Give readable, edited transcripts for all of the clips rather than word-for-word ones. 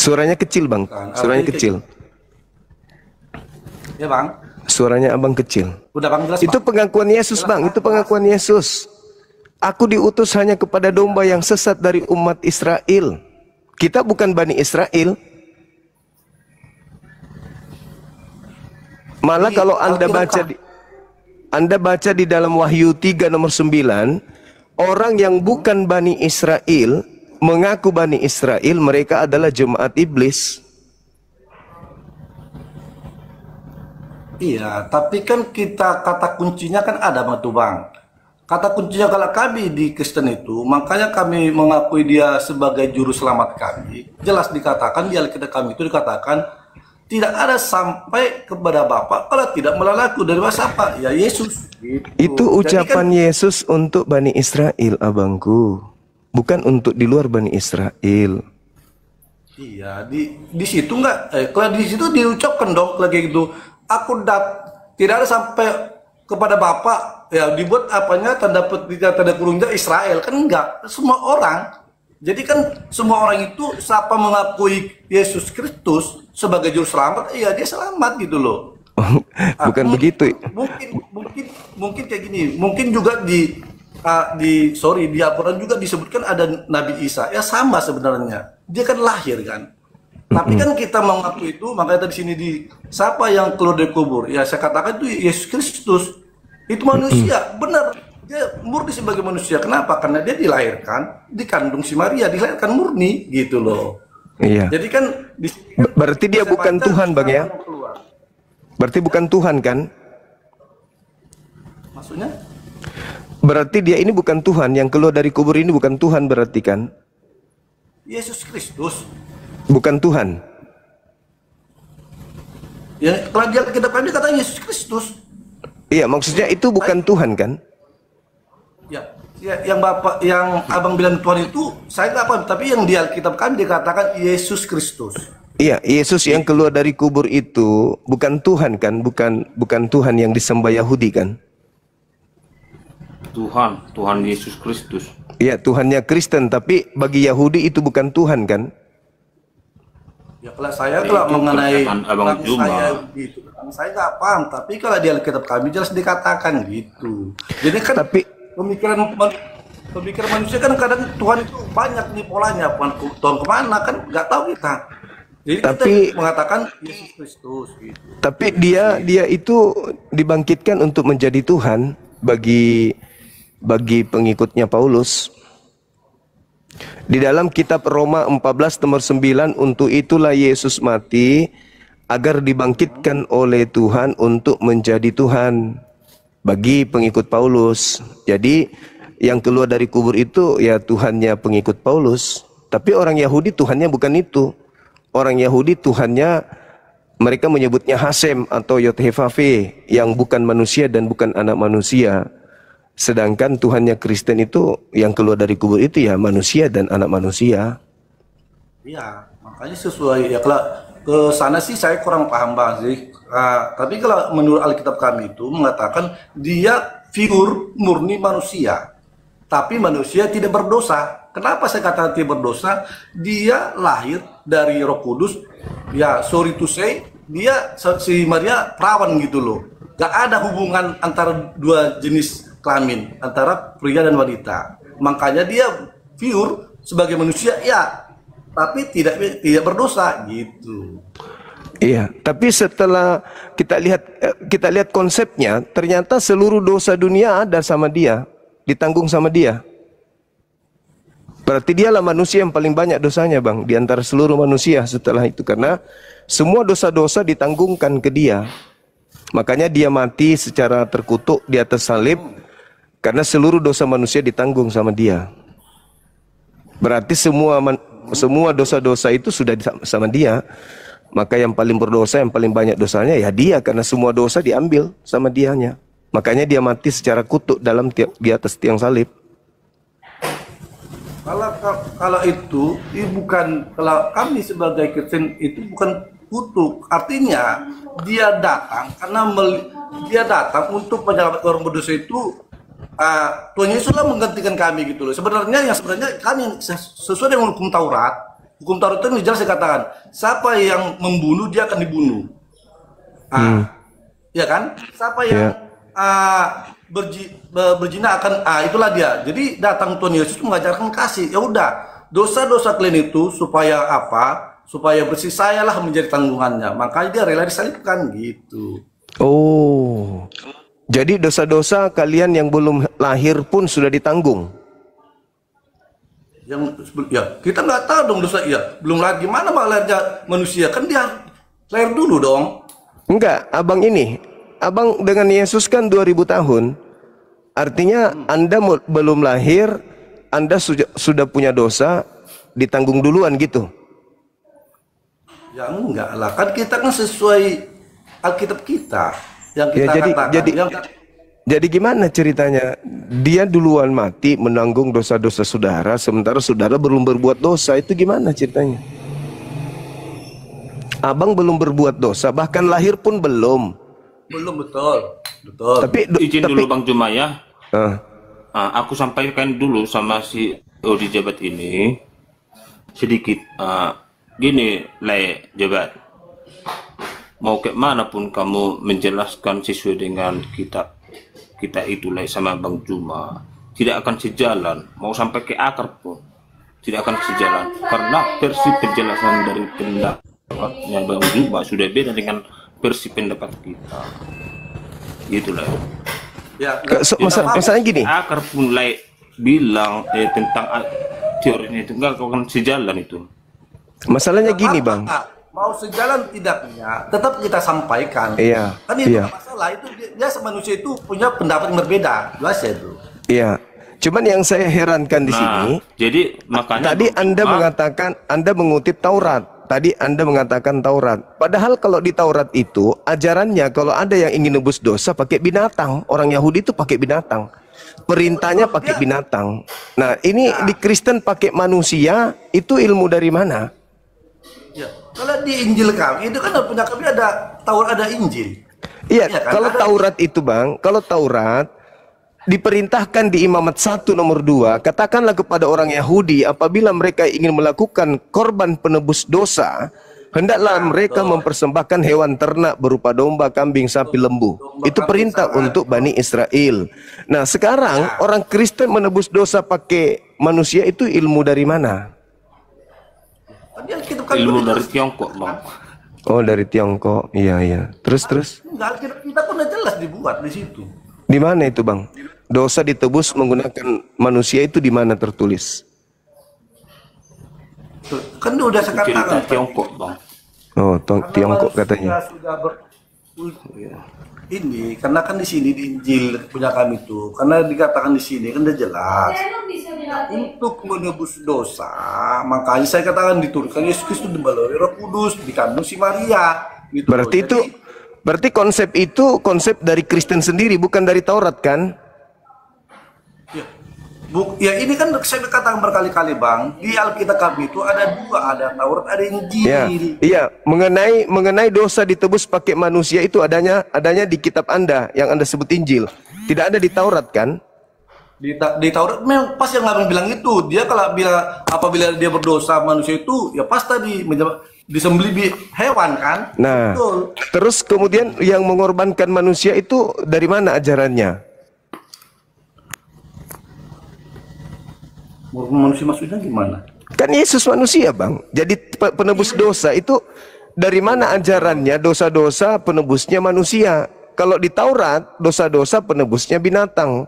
Suaranya kecil bang, suaranya kecil. Ya bang. Suaranya abang kecil. Udah bang jelas. Itu pengakuan Yesus bang, itu pengakuan Yesus. Aku diutus hanya kepada domba yang sesat dari umat Israel. Kita bukan Bani Israel. Malah kalau Anda baca di dalam Wahyu 3 nomor 9, orang yang bukan Bani Israel mengaku Bani Israel, mereka adalah jemaat iblis. Iya, tapi kan kata kuncinya kan ada bang tuh bang. Kata kuncinya kalau kami di Kristen itu, makanya kami mengakui dia sebagai juru selamat kami. Jelas dikatakan di Alkitab kami itu dikatakan tidak ada sampai kepada Bapa kalau tidak melalui aku. Dari siapa? Ya Yesus. Gitu. Itu ucapan Yesus untuk Bani Israel, abangku. Bukan untuk di luar Bani Israel. Iya, di situ enggak. Kalau di situ diucapkan dong lagi gitu. Aku tidak ada sampai kepada Bapa, ya dibuat apanya tanda kurungnya Israel kan enggak, semua orang. Jadi kan semua orang itu siapa mengakui Yesus Kristus sebagai juru selamat, ya dia selamat gitu loh. Bukan begitu. Mungkin kayak gini, mungkin juga di Al-Quran juga disebutkan ada Nabi Isa, ya sama sebenarnya. Dia kan lahir kan. Tapi kan kita mengaku itu, makanya tadi sini siapa yang keluar dari kubur? Ya saya katakan itu Yesus Kristus. Itu manusia, benar. Dia murni sebagai manusia. Kenapa? Karena dia dilahirkan, dikandung si Maria, dilahirkan murni gitu loh. Iya. Jadi kan berarti dia bukan Tuhan bang ya? Berarti bukan Tuhan kan? Maksudnya? Berarti dia ini bukan Tuhan, yang keluar dari kubur ini bukan Tuhan berarti kan? Yesus Kristus. Bukan Tuhan. Ya, kalau dia kita katanya Yesus Kristus. Iya, maksudnya itu bukan Tuhan kan? Ya, yang abang bilang Tuhan itu saya nggak paham, tapi yang di Alkitab kami dikatakan Yesus Kristus. Iya, Yesus yang keluar dari kubur itu bukan Tuhan kan? Bukan Tuhan yang disembah Yahudi kan? Tuhan Yesus Kristus. Iya, Tuhannya Kristen, tapi bagi Yahudi itu bukan Tuhan kan? Ya kalau mengenai saya nggak paham, tapi kalau di Alkitab kami jelas dikatakan gitu. Jadi kan pemikiran manusia kan kadang Tuhan itu banyak nih polanya, Tuhan kemana kan nggak tahu kita. Jadi kita mengatakan Yesus Kristus gitu. Tapi dia itu dibangkitkan untuk menjadi Tuhan bagi pengikutnya Paulus. Di dalam kitab Roma 14 nomor 9, untuk itulah Yesus mati agar dibangkitkan oleh Tuhan untuk menjadi Tuhan bagi pengikut Paulus. Jadi yang keluar dari kubur itu ya Tuhannya pengikut Paulus. Tapi orang Yahudi Tuhannya bukan itu. Orang Yahudi Tuhannya mereka menyebutnya Hasem atau Yod-Heh-Vav-He, yang bukan manusia dan bukan anak manusia. Sedangkan Tuhannya Kristen itu yang keluar dari kubur itu ya manusia dan anak manusia. Iya, makanya sesuai ya kalau ke sana sih saya kurang paham banget sih. Tapi kalau menurut Alkitab kami itu mengatakan dia figur murni manusia, tapi manusia tidak berdosa. Kenapa saya katakan tidak berdosa? Dia lahir dari Roh Kudus. Ya, sorry to say, dia si Maria perawan gitu loh. Gak ada hubungan antara dua jenis kelamin, antara pria dan wanita. Makanya dia pure sebagai manusia ya, tapi tidak berdosa gitu. Iya, tapi setelah kita lihat konsepnya, ternyata seluruh dosa dunia ada sama dia, ditanggung sama dia. Berarti dialah manusia yang paling banyak dosanya bang, di antara seluruh manusia setelah itu. Karena semua dosa-dosa ditanggungkan ke dia. Makanya dia mati secara terkutuk di atas salib, karena seluruh dosa manusia ditanggung sama dia. Berarti semua dosa-dosa itu sudah sama dia. Maka yang paling berdosa, yang paling banyak dosanya ya dia, karena semua dosa diambil sama dianya. Makanya dia mati secara kutuk di atas tiang salib. Kalau itu bukan, kalau kami sebagai Kristen itu bukan kutuk. Artinya dia datang karena dia datang untuk menyelamatkan orang berdosa itu. Tuhan Yesus lah menggantikan kami gitu loh. Sebenarnya kami sesuai dengan hukum Taurat Hukum Taurat itu jelas dikatakan, siapa yang membunuh dia akan dibunuh. Ya kan? Siapa yang berzina akan itulah dia. Jadi datang Tuhan Yesus mengajarkan kasih. Ya udah, dosa-dosa kalian itu supaya apa? Supaya bersih, sayalah menjadi tanggungannya. Makanya dia rela disalibkan gitu. Oh. Jadi dosa-dosa kalian yang belum lahir pun sudah ditanggung. Kita nggak tahu dong dosa belum lagi gimana lahirnya manusia, kan dia lahir dulu dong. Enggak, abang dengan Yesus kan 2000 tahun. Artinya Anda belum lahir, Anda sudah punya dosa, ditanggung duluan gitu. Ya enggak lah, kan kita kan sesuai Alkitab kita yang kita katakan. Jadi gimana ceritanya? Dia duluan mati menanggung dosa-dosa saudara, sementara saudara belum berbuat dosa. Itu gimana ceritanya? Abang belum berbuat dosa, bahkan lahir pun belum. Belum, betul. Tapi dulu Bang Juma ya. Aku sampaikan dulu sama si Odi Jabat ini sedikit. Gini, Lai Jabat. Mau ke mana pun kamu menjelaskan sesuai dengan kita itu sama Bang Juma, tidak akan sejalan. Mau sampai ke akar pun tidak akan sejalan, karena versi penjelasan dari pendapatnya Bang Juma sudah beda dengan versi pendapat kita. Gitulah ya. Masalahnya gini, akar pun bilang tentang teorinya itu nggak akan sejalan itu. Masalahnya gini Bang, mau sejalan tidaknya tetap kita sampaikan. Iya. Kan itu masalah itu dia manusia itu punya pendapat yang berbeda, jelas ya itu. Iya. Cuman yang saya herankan di sini, jadi makanya tadi Anda mengatakan Anda mengutip Taurat. Tadi Anda mengatakan Taurat. Padahal kalau di Taurat itu ajarannya kalau ada yang ingin nebus dosa pakai binatang. Orang Yahudi itu pakai binatang. Perintahnya pakai binatang. Nah, ini di Kristen pakai manusia, itu ilmu dari mana? Ya, kalau di Injil kami itu kan punya kami ada Taurat, ada Injil. Iya, ya kan? Kalau Taurat itu Bang, kalau Taurat diperintahkan di Imamat 1 nomor 2, katakanlah kepada orang Yahudi apabila mereka ingin melakukan korban penebus dosa, hendaklah mereka mempersembahkan hewan ternak berupa domba, kambing, sapi, lembu. Itu perintah untuk Bani Israel. Nah, sekarang orang Kristen menebus dosa pakai manusia, itu ilmu dari mana? Ilmu dari Tiongkok Bang. Oh, dari Tiongkok. Iya. Terus. Enggak, kita pun udah jelas dibuat di situ. Di mana itu Bang? Dosa ditebus menggunakan manusia itu di mana tertulis? Kan udah saya katakan Tiongkok Bang. Oh, Tiongkok katanya. Ini karena kan di sini di Injil punya kami itu, karena dikatakan di sini kan udah jelas untuk menebus dosa, makanya saya katakan diturunkan Yesus Kristus dibaluri Roh Kudus, dikandung si Maria. Gitu. Berarti konsep itu konsep dari Kristen sendiri, bukan dari Taurat kan? Ya ini kan saya katakan berkali-kali Bang, di Alkitab kami itu ada dua, ada Taurat, ada Injil. Iya, mengenai dosa ditebus pakai manusia itu adanya di kitab Anda yang Anda sebut Injil. Tidak ada di Taurat kan? Di Taurat memang pas yang Nabi bilang itu, dia kalau apabila dia berdosa manusia itu ya pasti disembelih hewan kan? Nah, betul. Terus kemudian yang mengorbankan manusia itu dari mana ajarannya? Manusia maksudnya gimana? Kan Yesus manusia Bang. Jadi penebus dosa itu dari mana ajarannya? Dosa-dosa penebusnya manusia. Kalau di Taurat dosa-dosa penebusnya binatang.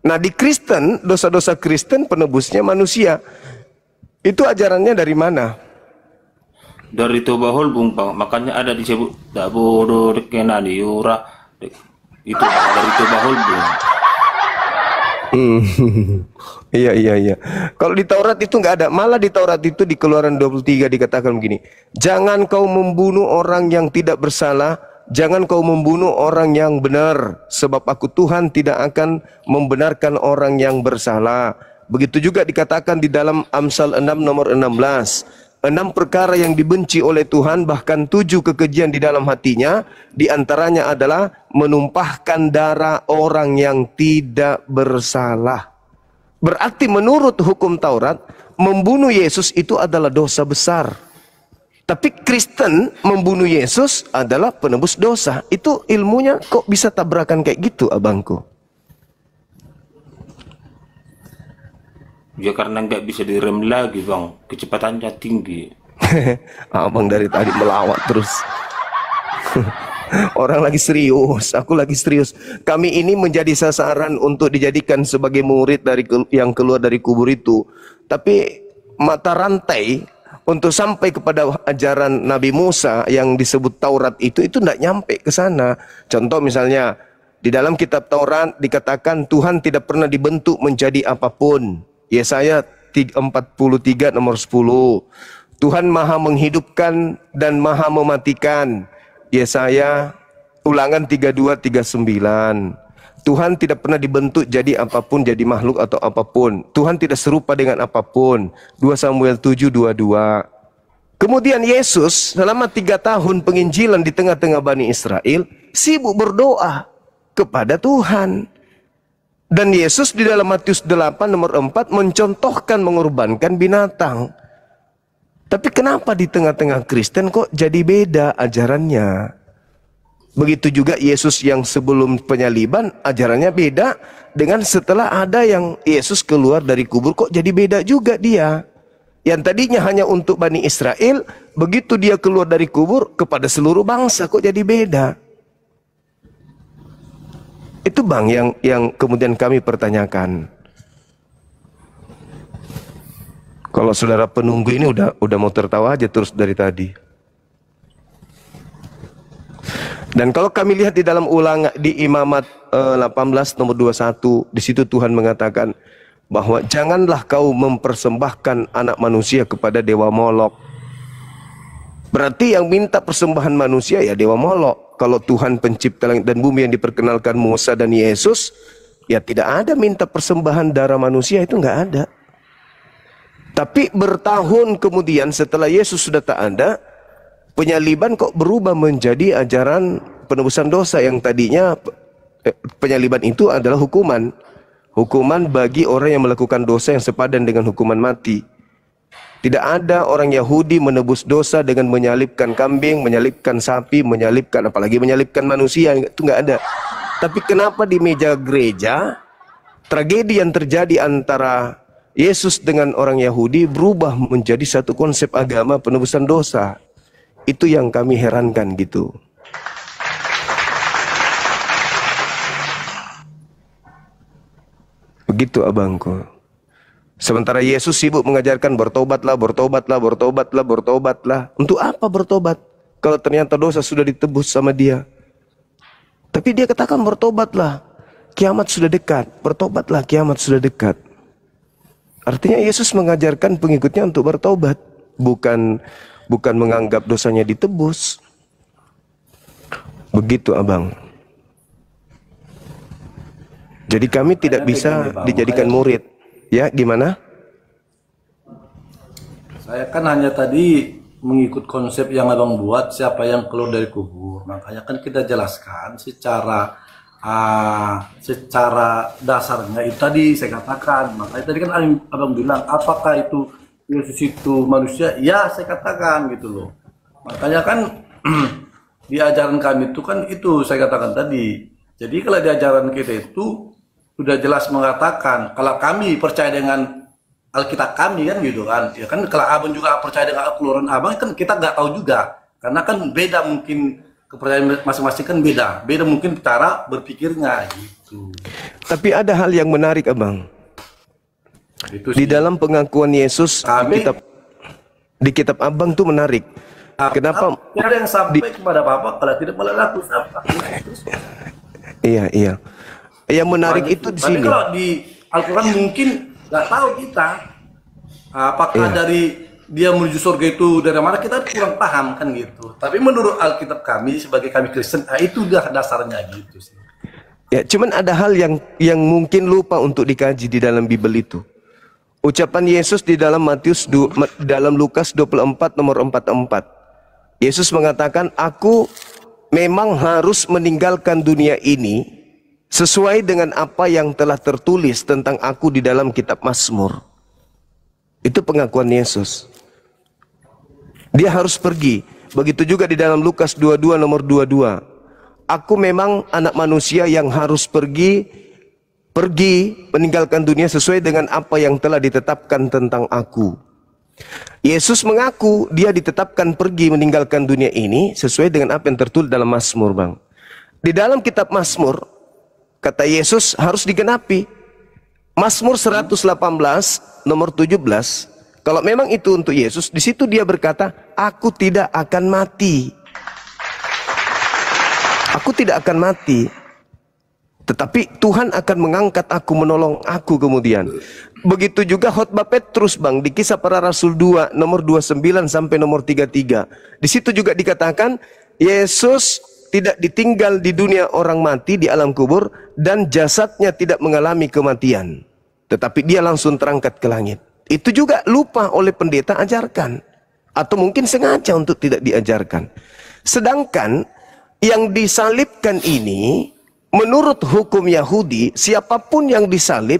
Nah di Kristen dosa-dosa Kristen penebusnya manusia. Itu ajarannya dari mana? Dari Tobahol Bung Bang. Makanya ada disebut tak bodoh dekenani ura. Itu Bang, dari Tobahol Bung. Iya. Kalau di Taurat itu nggak ada. Malah di Taurat itu di Keluaran 23 dikatakan begini. Jangan kau membunuh orang yang tidak bersalah. Jangan kau membunuh orang yang benar. Sebab aku Tuhan tidak akan membenarkan orang yang bersalah. Begitu juga dikatakan di dalam Amsal 6 nomor 16. 6 perkara yang dibenci oleh Tuhan, bahkan 7 kekejian di dalam hatinya. Di antaranya adalah menumpahkan darah orang yang tidak bersalah. Berarti menurut hukum Taurat, membunuh Yesus itu adalah dosa besar. Tapi Kristen membunuh Yesus adalah penebus dosa. Itu ilmunya kok bisa tabrakan kayak gitu, abangku? Ya karena nggak bisa direm lagi bang, kecepatannya tinggi. Abang dari tadi melawak terus. Orang lagi serius, aku lagi serius. Kami ini menjadi sasaran untuk dijadikan sebagai murid dari yang keluar dari kubur itu. Tapi mata rantai untuk sampai kepada ajaran Nabi Musa yang disebut Taurat itu tidak nyampe ke sana. Contoh misalnya di dalam kitab Taurat dikatakan Tuhan tidak pernah dibentuk menjadi apapun. Yesaya 43 nomor 10. Tuhan maha menghidupkan dan maha mematikan. Yesaya Ulangan 32:39. Tuhan tidak pernah dibentuk jadi apapun, jadi makhluk atau apapun. Tuhan tidak serupa dengan apapun. 2 Samuel 7:22. Kemudian Yesus selama 3 tahun penginjilan di tengah-tengah Bani Israel sibuk berdoa kepada Tuhan. Dan Yesus di dalam Matius 8 nomor 4 mencontohkan mengorbankan binatang. Tapi kenapa di tengah-tengah Kristen kok jadi beda ajarannya? Begitu juga Yesus yang sebelum penyaliban ajarannya beda dengan setelah ada yang Yesus keluar dari kubur, kok jadi beda juga dia. Yang tadinya hanya untuk Bani Israel, begitu dia keluar dari kubur kepada seluruh bangsa, kok jadi beda. Itu bang yang kemudian kami pertanyakan. Kalau saudara penunggu ini udah mau tertawa aja terus dari tadi. Dan kalau kami lihat di dalam Ulangan di Imamat 18 nomor 21, di situ Tuhan mengatakan bahwa janganlah kau mempersembahkan anak manusia kepada dewa Molok. Berarti yang minta persembahan manusia ya dewa Molok. Kalau Tuhan pencipta langit dan bumi yang diperkenalkan Musa dan Yesus, ya tidak ada minta persembahan darah manusia, itu nggak ada. Tapi bertahun kemudian setelah Yesus sudah tak ada, penyaliban kok berubah menjadi ajaran penebusan dosa yang tadinya penyaliban itu adalah hukuman. Hukuman bagi orang yang melakukan dosa yang sepadan dengan hukuman mati. Tidak ada orang Yahudi menebus dosa dengan menyalibkan kambing, menyalibkan sapi, menyalibkan apalagi menyalibkan manusia, itu nggak ada. Tapi kenapa di meja gereja tragedi yang terjadi antara Yesus dengan orang Yahudi berubah menjadi satu konsep agama penebusan dosa? Itu yang kami herankan gitu. Begitu abangku. Sementara Yesus sibuk mengajarkan bertobatlah, bertobatlah, bertobatlah, bertobatlah. Untuk apa bertobat? Kalau ternyata dosa sudah ditebus sama dia. Tapi dia katakan bertobatlah. Kiamat sudah dekat. Bertobatlah, kiamat sudah dekat. Artinya Yesus mengajarkan pengikutnya untuk bertobat. Bukan menganggap dosanya ditebus. Begitu abang. Jadi kami tidak bisa dijadikan murid. Ya, gimana? Saya kan hanya tadi mengikut konsep yang abang buat, siapa yang keluar dari kubur. Makanya kan kita jelaskan secara dasarnya itu tadi saya katakan. Makanya tadi kan abang bilang, apakah itu Yesus itu manusia? Ya, saya katakan gitu loh. Makanya kan di ajaran kami itu kan itu saya katakan tadi. Jadi kalau di ajaran kita itu sudah jelas mengatakan kalau kami percaya dengan Alkitab kami kan gitu kan. Ya kan kalau abang juga percaya dengan keluaran abang kan kita nggak tahu juga. Karena kan beda mungkin kepercayaan masing-masing kan beda. Beda mungkin cara berpikirnya gitu. Tapi ada hal yang menarik abang. Itu di dalam pengakuan Yesus di kitab abang tuh menarik. Kenapa? Tidak ada yang sampai kepada Bapak kalau tidak melaku apa. Iya. Yang menarik itu di sini. Tapi kalau di Al-Quran mungkin nggak tahu kita apakah dari dia menuju surga itu dari mana, kita kurang paham kan gitu. Tapi menurut Alkitab kami sebagai kami Kristen itu udah dasarnya gitu sih. Ya, cuman ada hal yang mungkin lupa untuk dikaji di dalam Bible itu. Ucapan Yesus di dalam dalam Lukas 24 nomor 44. Yesus mengatakan, aku memang harus meninggalkan dunia ini sesuai dengan apa yang telah tertulis tentang aku di dalam kitab Mazmur. Itu pengakuan Yesus. Dia harus pergi. Begitu juga di dalam Lukas 22 nomor 22. Aku memang anak manusia yang harus pergi meninggalkan dunia sesuai dengan apa yang telah ditetapkan tentang aku. Yesus mengaku dia ditetapkan pergi meninggalkan dunia ini sesuai dengan apa yang tertulis dalam Mazmur, Bang. Di dalam kitab Mazmur, kata Yesus harus digenapi. Mazmur 118 nomor 17. Kalau memang itu untuk Yesus, di situ dia berkata, aku tidak akan mati. Aku tidak akan mati. Tetapi Tuhan akan mengangkat aku, menolong aku kemudian. Begitu juga khotbah Petrus, Bang, di Kisah Para Rasul 2 nomor 29 sampai nomor 33. Di situ juga dikatakan Yesus tidak ditinggal di dunia orang mati di alam kubur dan jasadnya tidak mengalami kematian. Tetapi dia langsung terangkat ke langit. Itu juga lupa oleh pendeta ajarkan. Atau mungkin sengaja untuk tidak diajarkan. Sedangkan yang disalibkan ini, menurut hukum Yahudi, siapapun yang disalib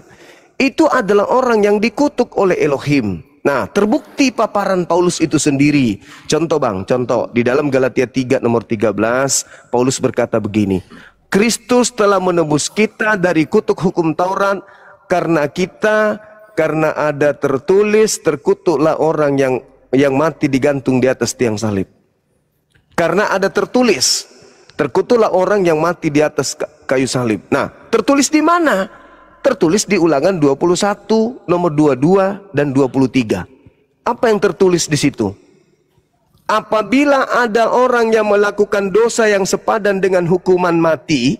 itu adalah orang yang dikutuk oleh Elohim. Nah, terbukti paparan Paulus itu sendiri. Contoh, Bang, contoh di dalam Galatia 3 nomor 13, Paulus berkata begini, Kristus telah menebus kita dari kutuk hukum Taurat karena ada tertulis, terkutuklah orang yang mati digantung di atas tiang salib. Karena ada tertulis, terkutuklah orang yang mati di atas kayu salib. Nah, tertulis di mana? Tertulis di Ulangan 21 nomor 22 dan 23. Apa yang tertulis di situ? Apabila ada orang yang melakukan dosa yang sepadan dengan hukuman mati,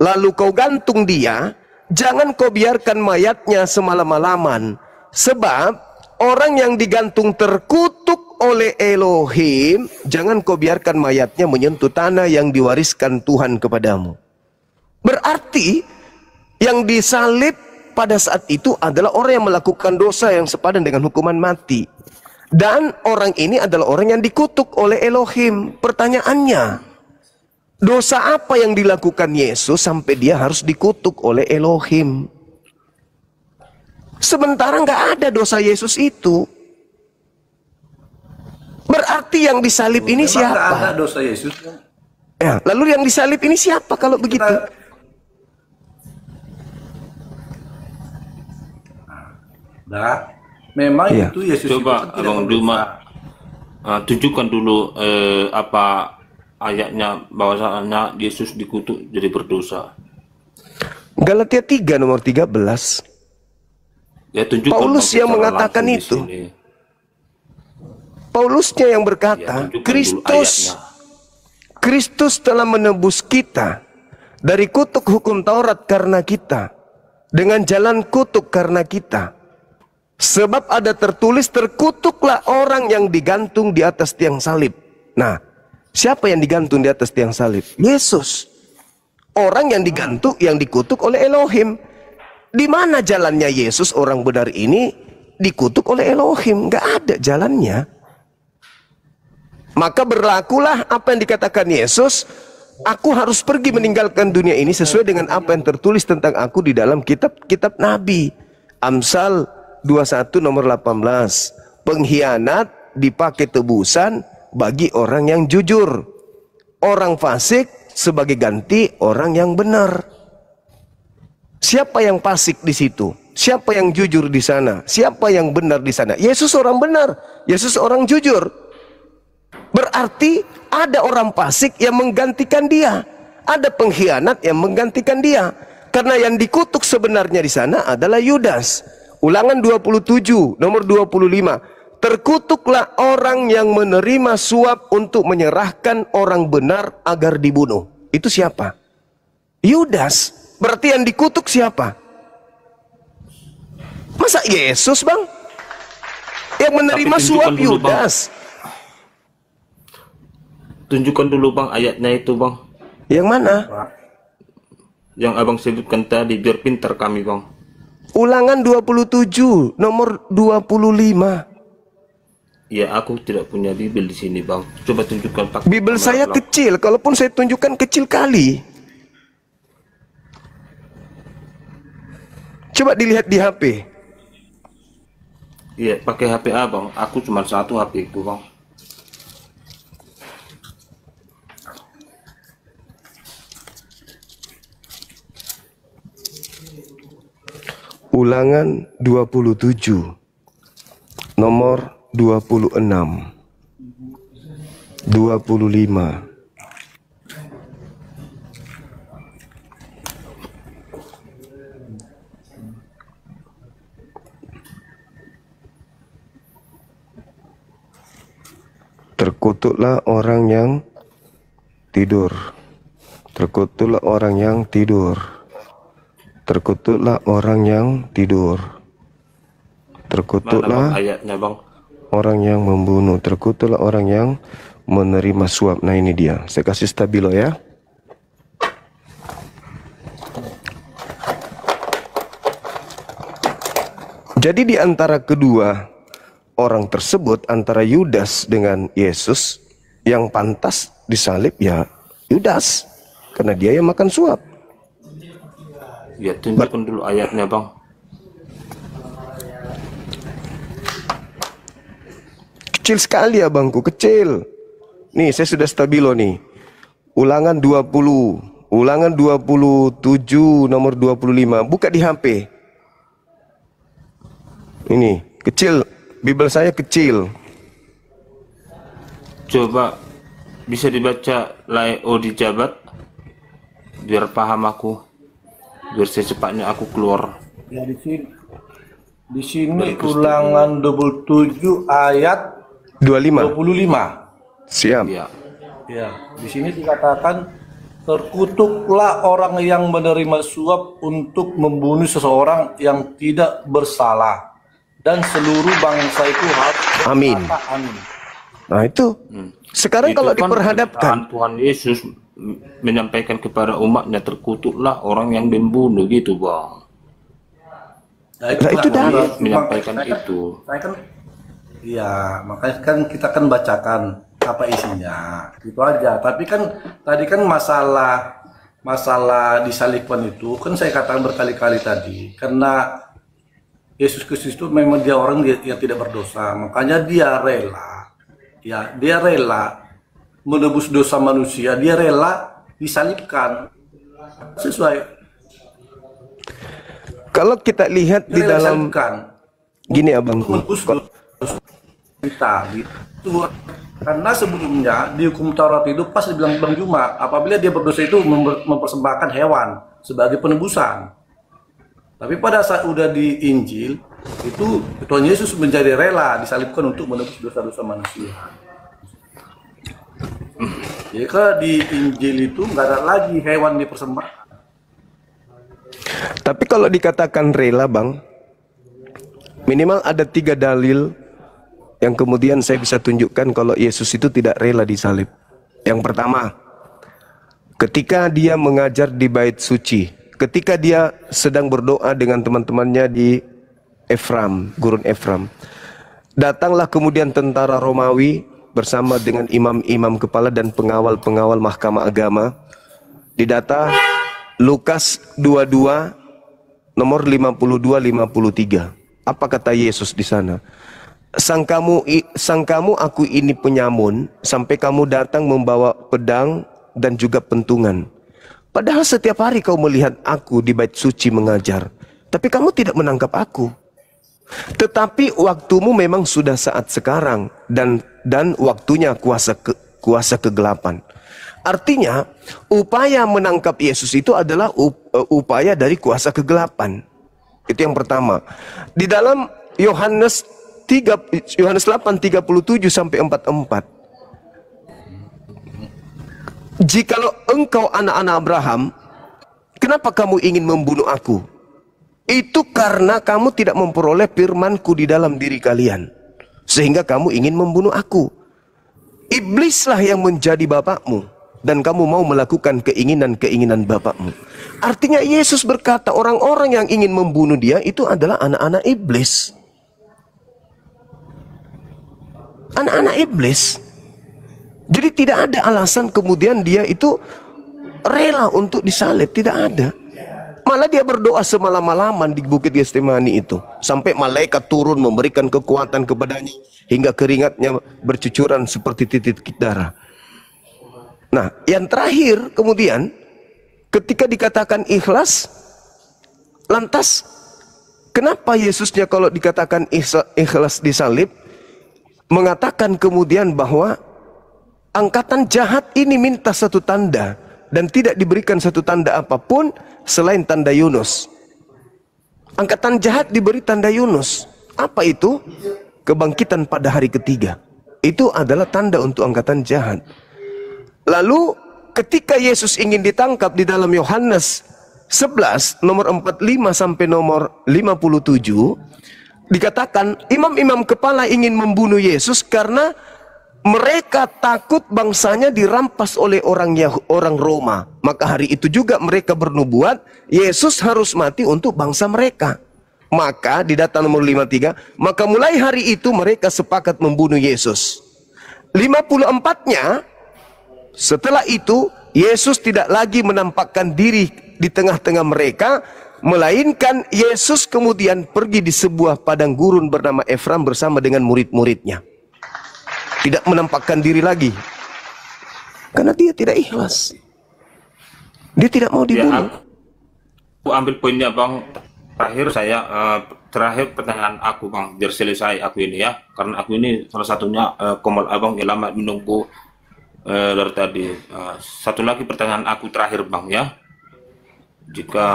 lalu kau gantung dia, jangan kau biarkan mayatnya semalam-malaman. Sebab orang yang digantung terkutuk oleh Elohim, jangan kau biarkan mayatnya menyentuh tanah yang diwariskan Tuhan kepadamu. Berarti yang disalib pada saat itu adalah orang yang melakukan dosa yang sepadan dengan hukuman mati. Dan orang ini adalah orang yang dikutuk oleh Elohim. Pertanyaannya, dosa apa yang dilakukan Yesus sampai dia harus dikutuk oleh Elohim? Sementara nggak ada dosa Yesus itu. Berarti yang disalib ini Memang siapa? nggak ada dosa Yesus. Ya, lalu yang disalib ini siapa kalau begitu? Nah, memang Iya. itu Yesus Coba itu tidak Abang berdosa. Duma tunjukkan dulu apa ayatnya bahwasanya Yesus dikutuk jadi berdosa. Galatia 3 nomor 13. Ya, tunjukkan Paulus Bang, yang secara mengatakan langsung di itu. sini. Paulusnya yang Ya, berkata, tunjukkan dulu ayatnya. Kristus telah menebus kita dari kutuk hukum Taurat karena kita, dengan jalan kutuk karena kita. Sebab ada tertulis, terkutuklah orang yang digantung di atas tiang salib. Nah, siapa yang digantung di atas tiang salib? Yesus. Orang yang digantung, yang dikutuk oleh Elohim. Di mana jalannya Yesus orang benar ini dikutuk oleh Elohim? Gak ada jalannya. Maka berlakulah apa yang dikatakan Yesus, aku harus pergi meninggalkan dunia ini sesuai dengan apa yang tertulis tentang aku di dalam kitab Nabi. Amsal 21 nomor 18. Pengkhianat dipakai tebusan bagi orang yang jujur. Orang fasik sebagai ganti orang yang benar. Siapa yang fasik di situ? Siapa yang jujur di sana? Siapa yang benar di sana? Yesus orang benar, Yesus orang jujur. Berarti ada orang fasik yang menggantikan dia. Ada pengkhianat yang menggantikan dia. Karena yang dikutuk sebenarnya di sana adalah Yudas. Ulangan 27 nomor 25. Terkutuklah orang yang menerima suap untuk menyerahkan orang benar agar dibunuh. Itu siapa? Yudas. Berarti yang dikutuk siapa? Masa Yesus, Bang? Yang menerima Tapi suap tunjukkan dulu, Bang. Yudas. Tunjukkan dulu Bang ayatnya itu Bang. Yang mana? Yang Abang sebutkan tadi, biar pintar kami Bang. Ulangan 27 nomor 25. Ya, aku tidak punya Bible di sini Bang. Coba tunjukkan Pak. Bible saya kecil, kalaupun saya tunjukkan kecil kali. Coba dilihat di HP. Iya, pakai HP abang. Aku cuma satu HP itu, bang. Ulangan 27 nomor 26 25. Terkutuklah orang yang tidur. Terkutuklah orang yang tidur. Terkutuklah orang yang tidur. Terkutuklah ayatnya, bang? Orang yang membunuh. Terkutuklah orang yang menerima suap. Nah ini dia. Saya kasih stabilo ya. Jadi di antara kedua orang tersebut, antara Yudas dengan Yesus, yang pantas disalib ya Yudas, karena dia yang makan suap. Ya, tunjukkan dulu ayatnya, bang. Kecil sekali abangku, kecil. Nih saya sudah stabilo nih. Ulangan 20, ulangan 27 nomor 25. Buka di HP. Ini kecil, Bible saya kecil. Coba bisa dibaca Lao Dijabat biar paham aku, biar secepatnya aku keluar. Ya di sini ulangan 27 ayat 25. 25. Siap. Ya. Ya, di sini dikatakan terkutuklah orang yang menerima suap untuk membunuh seseorang yang tidak bersalah, dan seluruh bangsa itu harus Amin. berkata amin. Nah itu. Sekarang Itu kalau kan diperhadapkan, Tuhan Yesus menyampaikan kepada umatnya, terkutuklah orang yang membunuh, gitu, bang. Nah, Lah, itu dah. Menyampaikan Saya kan- itu. Saya kan, iya, makanya kan kita kan bacakan apa isinya, itu aja. Tapi kan tadi kan masalah disalibkan itu kan saya katakan berkali-kali tadi, karena Yesus Kristus itu memang dia orang yang tidak berdosa, makanya dia rela menebus dosa manusia, dia rela disalibkan sesuai. kalau kita lihat di Dia rela dalam disalibkan gini abangku, menebus dosa kita gitu. Karena sebelumnya di hukum Taurat itu pas dibilang Jumat, apabila dia berdosa itu mempersembahkan hewan sebagai penebusan. Tapi pada saat udah di Injil, itu Tuhan Yesus menjadi rela disalibkan untuk menebus dosa-dosa manusia. Jadi kalau di Injil itu nggak ada lagi hewan dipersembahkan. tapi kalau dikatakan rela bang, minimal ada 3 dalil yang kemudian saya bisa tunjukkan kalau Yesus itu tidak rela disalib. Yang pertama, ketika dia mengajar di bait suci, ketika dia sedang berdoa dengan teman-temannya di Efram, gurun Efram, datanglah kemudian tentara Romawi bersama dengan imam-imam kepala dan pengawal-pengawal mahkamah agama. Didata Lukas 22 nomor 52-53. Apa kata Yesus di sana? Sang kamu aku ini penyamun, sampai kamu datang membawa pedang dan juga pentungan. Padahal setiap hari kau melihat aku di bait suci mengajar, tapi kamu tidak menangkap aku. Tetapi waktumu memang sudah saat sekarang, dan waktunya kuasa kegelapan. Artinya upaya menangkap Yesus itu adalah upaya dari kuasa kegelapan. Itu yang pertama. Di dalam Yohanes 8:37 sampai 44. Jikalau engkau anak-anak Abraham, kenapa kamu ingin membunuh aku? Itu karena kamu tidak memperoleh firman-Ku di dalam diri kalian, sehingga kamu ingin membunuh aku. Iblislah yang menjadi bapakmu, dan kamu mau melakukan keinginan-keinginan bapakmu. Artinya Yesus berkata orang-orang yang ingin membunuh dia itu adalah anak-anak iblis. Anak-anak iblis. Jadi tidak ada alasan kemudian dia itu rela untuk disalib, tidak ada. Malah dia berdoa semalam-malaman di Bukit Getsemani itu. Sampai malaikat turun memberikan kekuatan kepadanya. Hingga keringatnya bercucuran seperti titik darah. Nah, yang terakhir kemudian, ketika dikatakan ikhlas, lantas kenapa Yesusnya kalau dikatakan ikhlas disalib, mengatakan kemudian bahwa angkatan jahat ini minta satu tanda, dan tidak diberikan satu tanda apapun selain tanda Yunus. Angkatan jahat diberi tanda Yunus. Apa itu? Kebangkitan pada hari ketiga. Itu adalah tanda untuk angkatan jahat. Lalu ketika Yesus ingin ditangkap di dalam Yohanes 11 nomor 45 sampai nomor 57, dikatakan imam-imam kepala ingin membunuh Yesus karena mereka takut bangsanya dirampas oleh orang Roma. Maka hari itu juga mereka bernubuat Yesus harus mati untuk bangsa mereka. Maka di data nomor 53, maka mulai hari itu mereka sepakat membunuh Yesus. 54-nya, setelah itu Yesus tidak lagi menampakkan diri di tengah-tengah mereka, melainkan Yesus kemudian pergi di sebuah padang gurun bernama Efram bersama dengan murid-muridnya. Tidak menampakkan diri lagi karena dia tidak ikhlas. Dia tidak mau dibunuh. Ya, aku ambil poinnya Bang. Terakhir pertanyaan aku Bang, biar selesai aku ini ya, karena aku ini salah satunya komal abang yang lama menunggu dari tadi. Satu lagi pertanyaan aku terakhir Bang ya, jika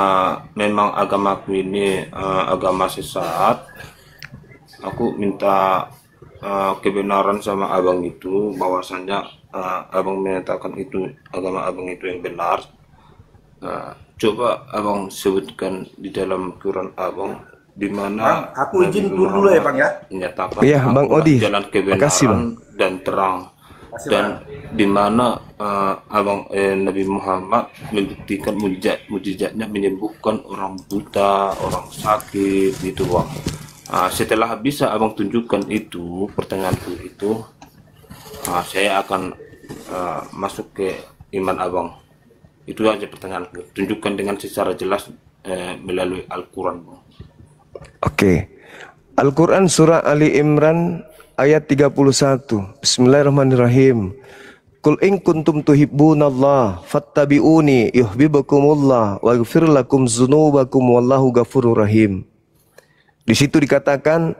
memang agamaku ini agama sesat, aku minta kebenaran sama abang itu, bahwasannya abang menyatakan itu agama abang itu yang benar. Coba abang sebutkan di dalam Quran abang di mana aku izin dulu ya Bang ya. Menyatakan ya, Bang Odi, jalan kebenaran dan terang. Dan di mana abang Nabi Muhammad membuktikan mujizatnya menyembuhkan orang buta, orang sakit gitu Bang. Setelah bisa abang tunjukkan itu, pertanyaanku itu, saya akan masuk ke iman abang. Itu aja pertanyaanku. Tunjukkan dengan secara jelas melalui Al-Quran. Oke. Al-Quran surah Ali Imran ayat 31. Bismillahirrahmanirrahim. Qul in kuntum tuhibbunallah fattabi'uni yuhibbukumullah wa yaghfir lakum dzunubakum wallahu ghafurur rahim. Di situ dikatakan,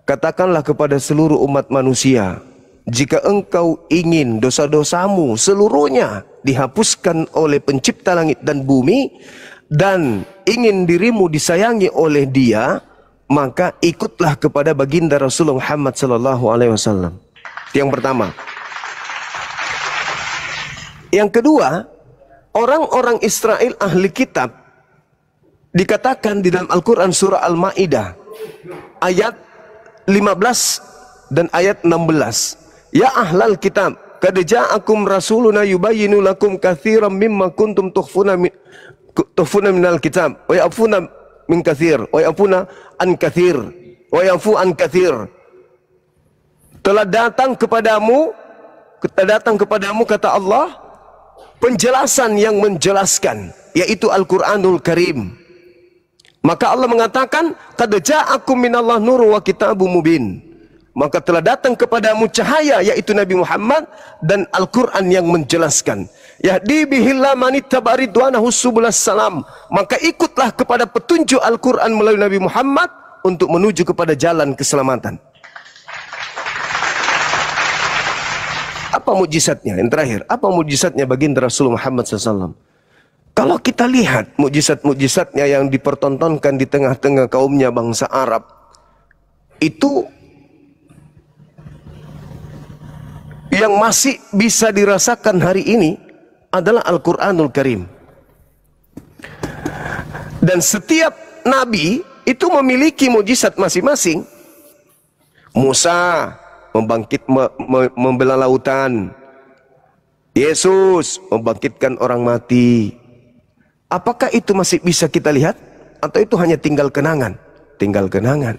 katakanlah kepada seluruh umat manusia, jika engkau ingin dosa-dosamu seluruhnya dihapuskan oleh pencipta langit dan bumi, dan ingin dirimu disayangi oleh Dia, maka ikutlah kepada baginda Rasulullah Muhammad sallallahu alaihi wasallam. Yang pertama. Yang kedua, orang-orang Israel ahli kitab dikatakan di dalam Al-Quran surah Al-Ma'idah ayat 15 dan ayat 16. Ya ahlal kitab, qad ja'akum rasuluna yubayyinu lakum katsiran mimma kuntum tukhfuna minal kitab wa ya'funa min katsir wa ya'funa an katsir wa ya'fu an katsir. Telah datang kepadamu kata Allah penjelasan yang menjelaskan, yaitu Al-Qur'anul Karim. Maka Allah mengatakan, qad ja'akum minallah nurun wa kitabun mubin. Maka telah datang kepadamu cahaya, yaitu Nabi Muhammad, dan Al-Quran yang menjelaskan. Yahdi bihillah manittaba ridwanahu subulas salam. Maka ikutlah kepada petunjuk Al-Quran melalui Nabi Muhammad untuk menuju kepada jalan keselamatan. Apa mujizatnya? Yang terakhir, apa mujizatnya baginda Rasul Muhammad SAW? Kalau kita lihat mujizat-mujizatnya yang dipertontonkan di tengah-tengah kaumnya bangsa Arab, itu yang masih bisa dirasakan hari ini adalah Al-Quranul Karim. Dan setiap nabi itu memiliki mujizat masing-masing. Musa membelah lautan. Yesus membangkitkan orang mati. Apakah itu masih bisa kita lihat? Atau itu hanya tinggal kenangan? Tinggal kenangan.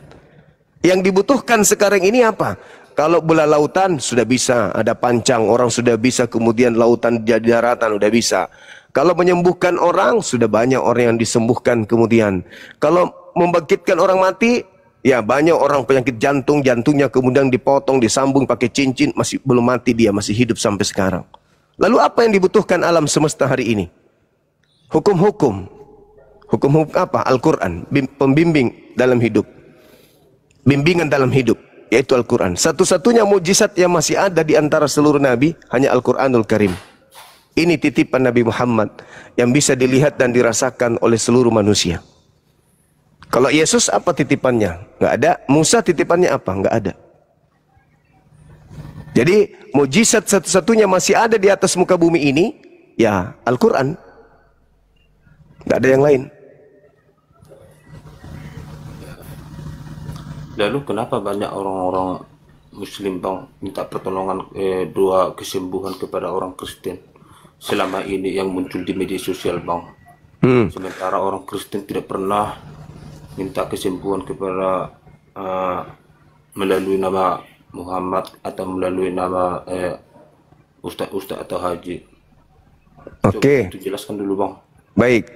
Yang dibutuhkan sekarang ini apa? Kalau belah lautan sudah bisa, ada pancang, orang sudah bisa, kemudian lautan jadi daratan sudah bisa. Kalau menyembuhkan orang, sudah banyak orang yang disembuhkan kemudian. Kalau membangkitkan orang mati, ya banyak orang penyakit jantung, jantungnya kemudian dipotong, disambung pakai cincin, masih belum mati dia, masih hidup sampai sekarang. Lalu apa yang dibutuhkan alam semesta hari ini? Hukum-hukum. Hukum-hukum apa? Al-Quran. Pembimbing dalam hidup. Bimbingan dalam hidup, yaitu Al-Quran. Satu-satunya mukjizat yang masih ada di antara seluruh nabi, hanya Al-Quranul Karim. Ini titipan Nabi Muhammad yang bisa dilihat dan dirasakan oleh seluruh manusia. Kalau Yesus apa titipannya? Nggak ada. Musa titipannya apa? Nggak ada. Jadi mukjizat satu-satunya masih ada di atas muka bumi ini, ya Al-Quran. Nggak ada yang lain. Lalu kenapa banyak orang-orang Muslim bang minta pertolongan doa kesembuhan kepada orang Kristen selama ini yang muncul di media sosial bang? Sementara orang Kristen tidak pernah minta kesembuhan kepada melalui nama Muhammad atau melalui nama ustaz-ustaz atau haji. Oke. Itu jelaskan dulu bang. Baik.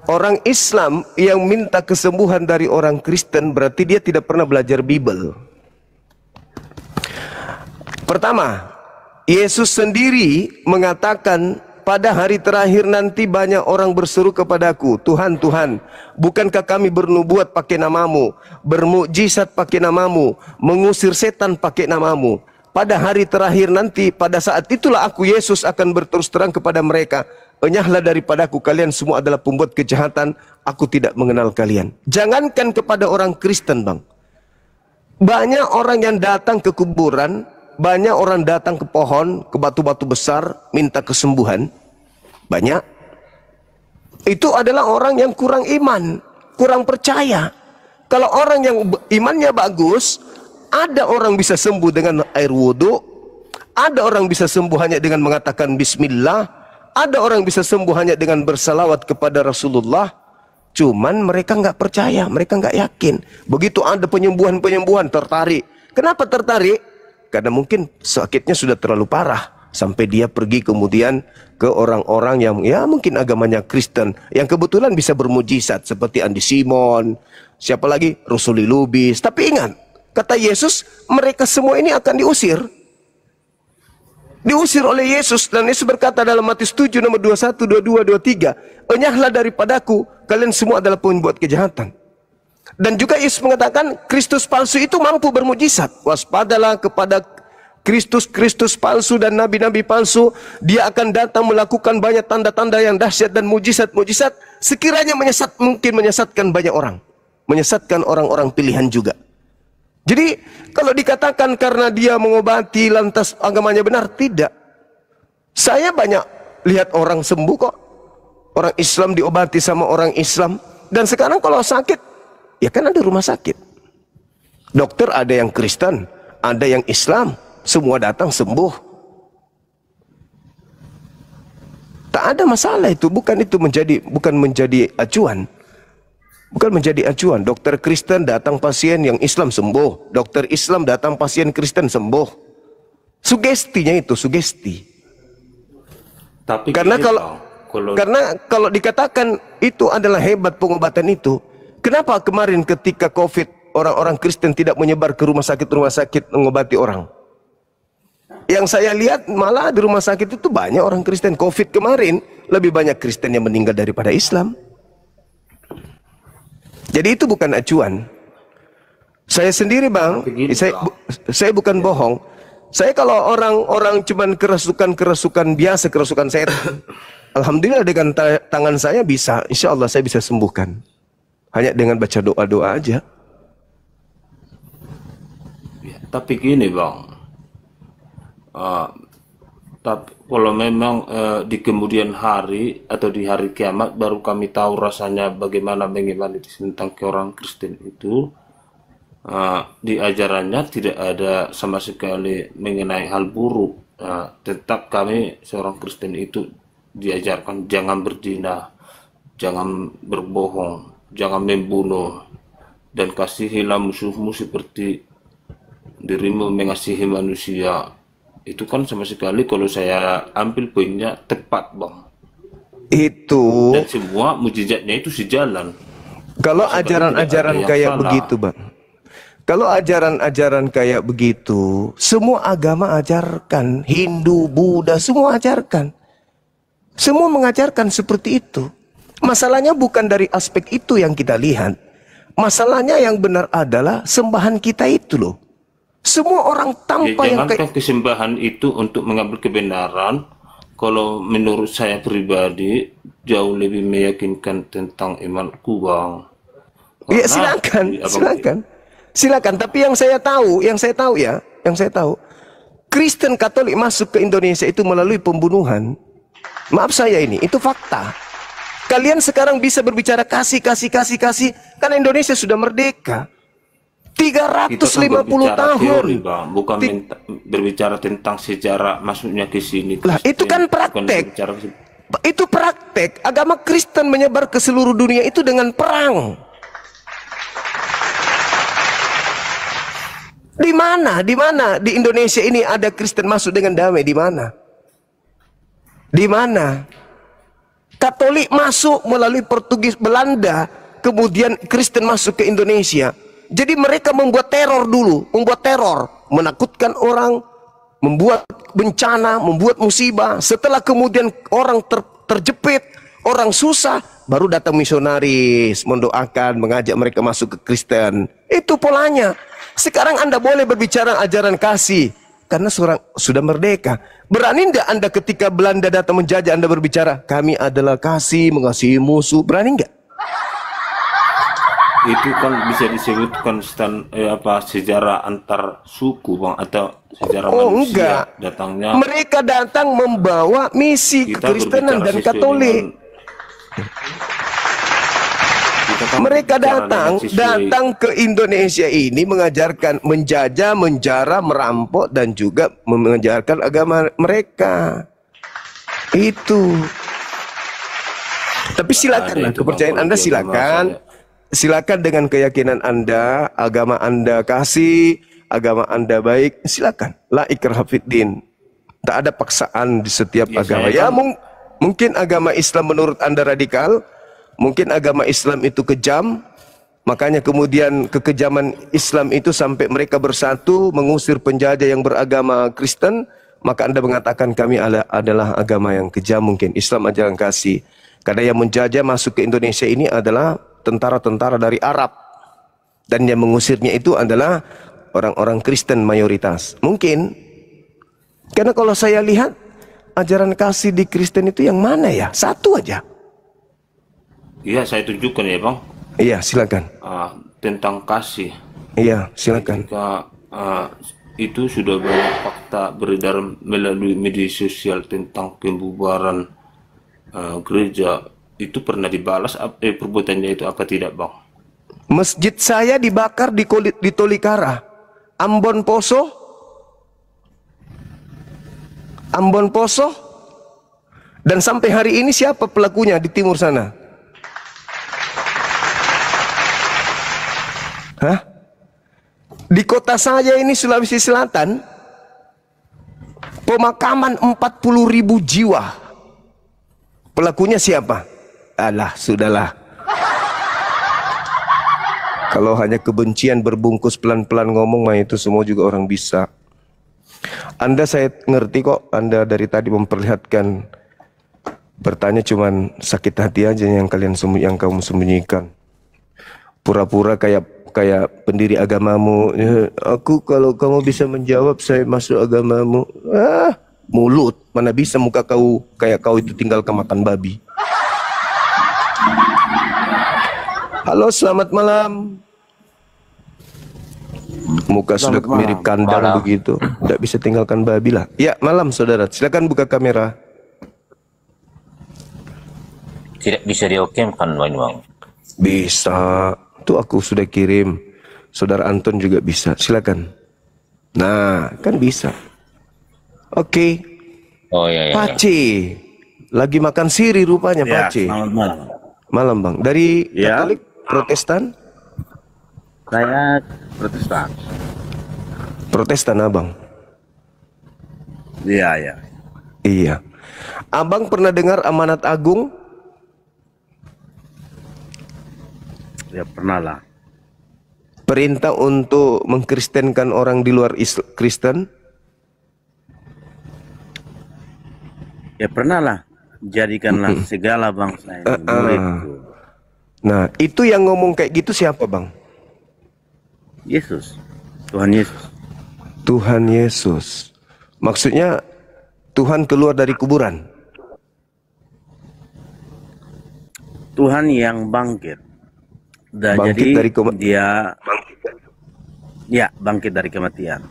Orang Islam yang minta kesembuhan dari orang Kristen berarti dia tidak pernah belajar Bible. Pertama, Yesus sendiri mengatakan pada hari terakhir nanti banyak orang berseru kepadaku, Tuhan, Tuhan, bukankah kami bernubuat pakai namamu, bermukjizat pakai namamu, mengusir setan pakai namamu. Pada hari terakhir nanti, pada saat itulah aku Yesus akan berterus terang kepada mereka, enyahlah daripadaku, kalian semua adalah pembuat kejahatan, aku tidak mengenal kalian. Jangankan kepada orang Kristen bang, banyak orang yang datang ke kuburan, banyak orang datang ke pohon, ke batu-batu besar, minta kesembuhan. Banyak. Itu adalah orang yang kurang iman, kurang percaya. Kalau orang yang imannya bagus, ada orang bisa sembuh dengan air wudhu, ada orang bisa sembuh hanya dengan mengatakan bismillah, ada orang bisa sembuh hanya dengan bersalawat kepada Rasulullah. Cuman mereka nggak percaya, mereka nggak yakin. Begitu ada penyembuhan-penyembuhan, tertarik. Kenapa tertarik? Karena mungkin sakitnya sudah terlalu parah, sampai dia pergi kemudian ke orang-orang yang ya mungkin agamanya Kristen, yang kebetulan bisa bermujizat seperti Andi Simon, siapa lagi, Rusuli Lubis. Tapi ingat, kata Yesus, mereka semua ini akan diusir. Diusir oleh Yesus, dan Yesus berkata dalam Matius 7 nomor 21, 22, 23, enyahlah daripadaku, kalian semua adalah pembuat kejahatan. Dan juga Yesus mengatakan Kristus palsu itu mampu bermujizat. Waspadalah kepada Kristus palsu dan nabi-nabi palsu. Dia akan datang melakukan banyak tanda-tanda yang dahsyat dan mujizat-mujizat, sekiranya mungkin menyesatkan banyak orang, menyesatkan orang-orang pilihan juga. Jadi kalau dikatakan karena dia mengobati lantas agamanya benar, tidak. Saya banyak lihat orang sembuh kok. Orang Islam diobati sama orang Islam. Dan sekarang kalau sakit, ya kan ada rumah sakit. Dokter ada yang Kristen, ada yang Islam, semua datang sembuh. Tak ada masalah itu, bukan menjadi acuan. Bukan menjadi acuan. Dokter Kristen datang pasien yang Islam sembuh. Dokter Islam datang pasien Kristen sembuh. Sugestinya itu, sugesti. Tapi karena kalau dikatakan itu adalah hebat pengobatan itu, kenapa kemarin ketika COVID orang-orang Kristen tidak menyebar ke rumah sakit mengobati orang? Yang saya lihat malah di rumah sakit itu banyak orang Kristen. COVID kemarin lebih banyak Kristen yang meninggal daripada Islam. Jadi itu bukan acuan. Saya sendiri bang, saya bukan bohong. Saya kalau orang cuman kerasukan biasa, kerasukan setan, alhamdulillah dengan tangan saya bisa, insya Allah saya bisa sembuhkan. Hanya dengan baca doa-doa aja. Ya, tapi gini bang, tapi kalau memang di kemudian hari atau di hari kiamat baru kami tahu rasanya bagaimana mengimani tentang ke orang Kristen itu, di ajarannya tidak ada sama sekali mengenai hal buruk. Tetap kami seorang Kristen itu diajarkan jangan berzina, jangan berbohong, jangan membunuh, dan kasihilah musuhmu seperti dirimu mengasihi manusia. Itu kan sama sekali kalau saya ambil poinnya tepat bang. Itu dan semua mujizatnya itu sejalan. kalau Seperti tidak ada ajaran-ajaran yang kayak salah. begitu, Bang. Kalau ajaran-ajaran kayak begitu, semua agama ajarkan, Hindu, Buddha, semua ajarkan. Semua mengajarkan seperti itu. Masalahnya bukan dari aspek itu yang kita lihat. Masalahnya yang benar adalah sembahan kita itu loh. Semua orang Ya, tanpa yang kayak jangankan kesembahan itu untuk mengambil kebenaran. Kalau menurut saya pribadi jauh lebih meyakinkan tentang imanku, Bang. ya Karena silakan. Tapi yang saya tahu Kristen Katolik masuk ke Indonesia itu melalui pembunuhan. Maaf saya ini, itu fakta. Kalian sekarang bisa berbicara kasih, karena Indonesia sudah merdeka. kita 350 kan berbicara tahun. teori, Bang, bukan Ti- berbicara tentang sejarah masuknya ke sini. Lah, itu kan Bukan praktek. berbicara Itu praktek. Agama Kristen menyebar ke seluruh dunia itu dengan perang. Di mana? Di Indonesia ini ada Kristen masuk dengan damai? Di mana? Di mana? Katolik masuk melalui Portugis, Belanda, kemudian Kristen masuk ke Indonesia. Jadi mereka membuat teror dulu, menakutkan orang, membuat bencana, membuat musibah. Setelah kemudian orang terjepit, orang susah, baru datang misionaris, mendoakan, mengajak mereka masuk ke Kristen. Itu polanya. Sekarang Anda boleh berbicara ajaran kasih, karena sudah merdeka. Berani enggak Anda ketika Belanda datang menjajah Anda berbicara, kami adalah kasih, mengasihi musuh? Berani enggak? itu kan bisa disebutkan sejarah antar suku, Bang, atau sejarah manusia Enggak. datangnya. Mereka datang membawa misi Kita kekristenan berbicara dan sesuai Katolik. kita kan Mereka berbicara dengan sesuai- datang ke Indonesia ini mengajarkan menjajah, menjara, merampok dan juga mengajarkan agama mereka. Itu. Tapi silakanlah, itu, Bang, kepercayaan kalau Anda di agama silakan. saya. Silakan dengan keyakinan Anda, agama Anda kasih, agama Anda baik, silakan. La ikraha fiddin. Tak ada paksaan di setiap Ya, agama. saya Ya kan- mungkin agama Islam menurut Anda radikal, mungkin agama Islam itu kejam, makanya kemudian kekejaman Islam itu sampai mereka bersatu mengusir penjajah yang beragama Kristen, maka Anda mengatakan kami adalah agama yang kejam, mungkin Islam ajaran kasih. Karena yang menjajah masuk ke Indonesia ini adalah tentara-tentara dari Arab, dan yang mengusirnya itu adalah orang-orang Kristen mayoritas. Mungkin karena kalau saya lihat ajaran kasih di Kristen itu yang mana ya? Satu aja. Iya, saya tunjukkan ya, Bang. Iya, silakan. Tentang kasih. Iya, silakan. Ketika itu sudah banyak fakta beredar melalui media sosial tentang pembubaran gereja, itu pernah dibalas perbuatannya itu apa tidak, Bang? Masjid saya dibakar di Tolikara, Ambon Poso, dan sampai hari ini siapa pelakunya di timur sana? Hah? Di kota saya ini Sulawesi Selatan, pemakaman 40.000 jiwa. Pelakunya siapa? Alah, sudahlah. Kalau hanya kebencian berbungkus pelan-pelan ngomong mah itu semua juga orang bisa. Anda saya ngerti kok, Anda dari tadi memperlihatkan bertanya cuman sakit hati aja yang kamu sembunyikan. Pura-pura kayak pendiri agamamu. Ya, aku kalau kamu bisa menjawab saya masuk agamamu. Mulut, mana bisa muka kau kayak kau itu tinggal kemakan babi. Halo, selamat malam. Muka sudah mirip kandang begitu. Tidak bisa tinggalkan babi lah. Ya, malam saudara. Silakan buka kamera. Tidak bisa diokemkan, Bang. Bisa. Tuh aku sudah kirim. Saudara Anton juga bisa. Silakan. Nah, kan bisa. Oke. Oh iya. Pace. Lagi makan siri rupanya Ya, Pace. selamat malam. Malam, Bang. Dari Ya. Katolik, Protestan? Saya Protestan. Protestan, Abang. Iya. Iya. Abang pernah dengar amanat agung? Ya pernah lah. Perintah untuk mengkristenkan orang di luar Kristen? Ya pernah lah. Jadikanlah segala bangsa ini muridku. Nah, itu yang ngomong kayak gitu siapa, Bang? Yesus. Tuhan Yesus. Tuhan Yesus. Maksudnya Tuhan keluar dari kuburan. Tuhan yang bangkit. Dan Bangkit jadi dari ya bangkit dari kematian.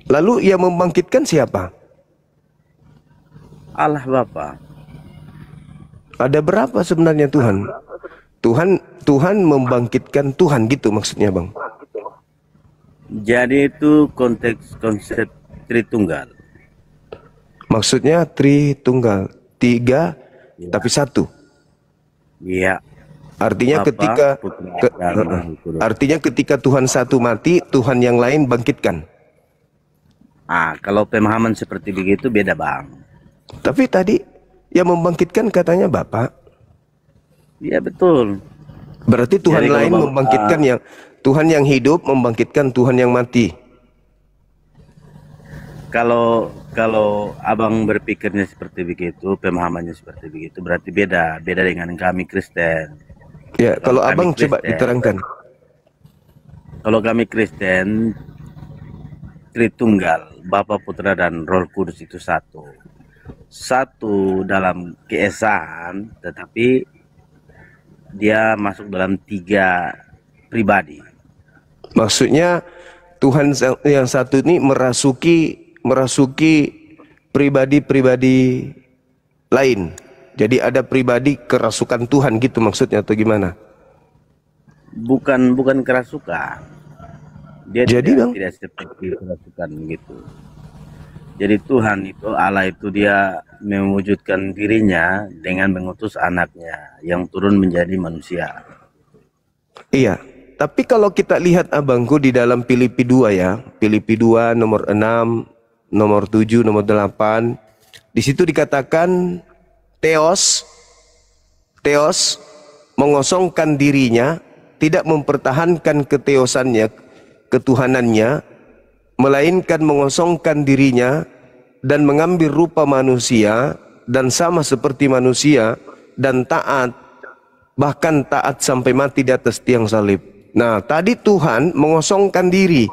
Lalu yang membangkitkan siapa? Allah Bapa. Ada berapa sebenarnya Tuhan? Tuhan membangkitkan Tuhan gitu maksudnya, Bang. Jadi itu konsep Tritunggal. Maksudnya Tritunggal, tiga Ya. tapi satu. Iya. Artinya Bapa, Putra, dan Roh Kudus. artinya ketika Tuhan satu mati, Tuhan yang lain bangkitkan. Kalau pemahaman seperti begitu beda, Bang. Tapi tadi yang membangkitkan katanya Bapak. Iya betul. Berarti Tuhan Jadi kalau lain membangkitkan yang Tuhan yang hidup membangkitkan Tuhan yang mati. Kalau abang berpikirnya seperti begitu, pemahamannya seperti begitu, berarti beda dengan kami Kristen. Ya, kalau kami Abang coba Kristen. diterangkan. Kalau kami Kristen, Tritunggal, Bapa, Putra, dan Roh Kudus itu satu. Satu dalam keesaan, tetapi dia masuk dalam tiga pribadi. Maksudnya Tuhan yang satu ini merasuki pribadi-pribadi lain. Jadi ada pribadi kerasukan Tuhan gitu maksudnya atau gimana? Bukan kerasukan. Dia Jadi, Bang? tidak seperti kerasukan gitu. Jadi Tuhan itu, Allah itu dia mewujudkan dirinya dengan mengutus anaknya yang turun menjadi manusia. Iya. Tapi kalau kita lihat abangku di dalam Filipi 2 ya, Filipi 2 nomor 6, nomor 7, nomor 8, di situ dikatakan Theos mengosongkan dirinya, tidak mempertahankan keteosannya, ketuhanannya, melainkan mengosongkan dirinya dan mengambil rupa manusia dan sama seperti manusia dan taat, bahkan taat sampai mati di atas tiang salib. Nah, tadi Tuhan mengosongkan diri,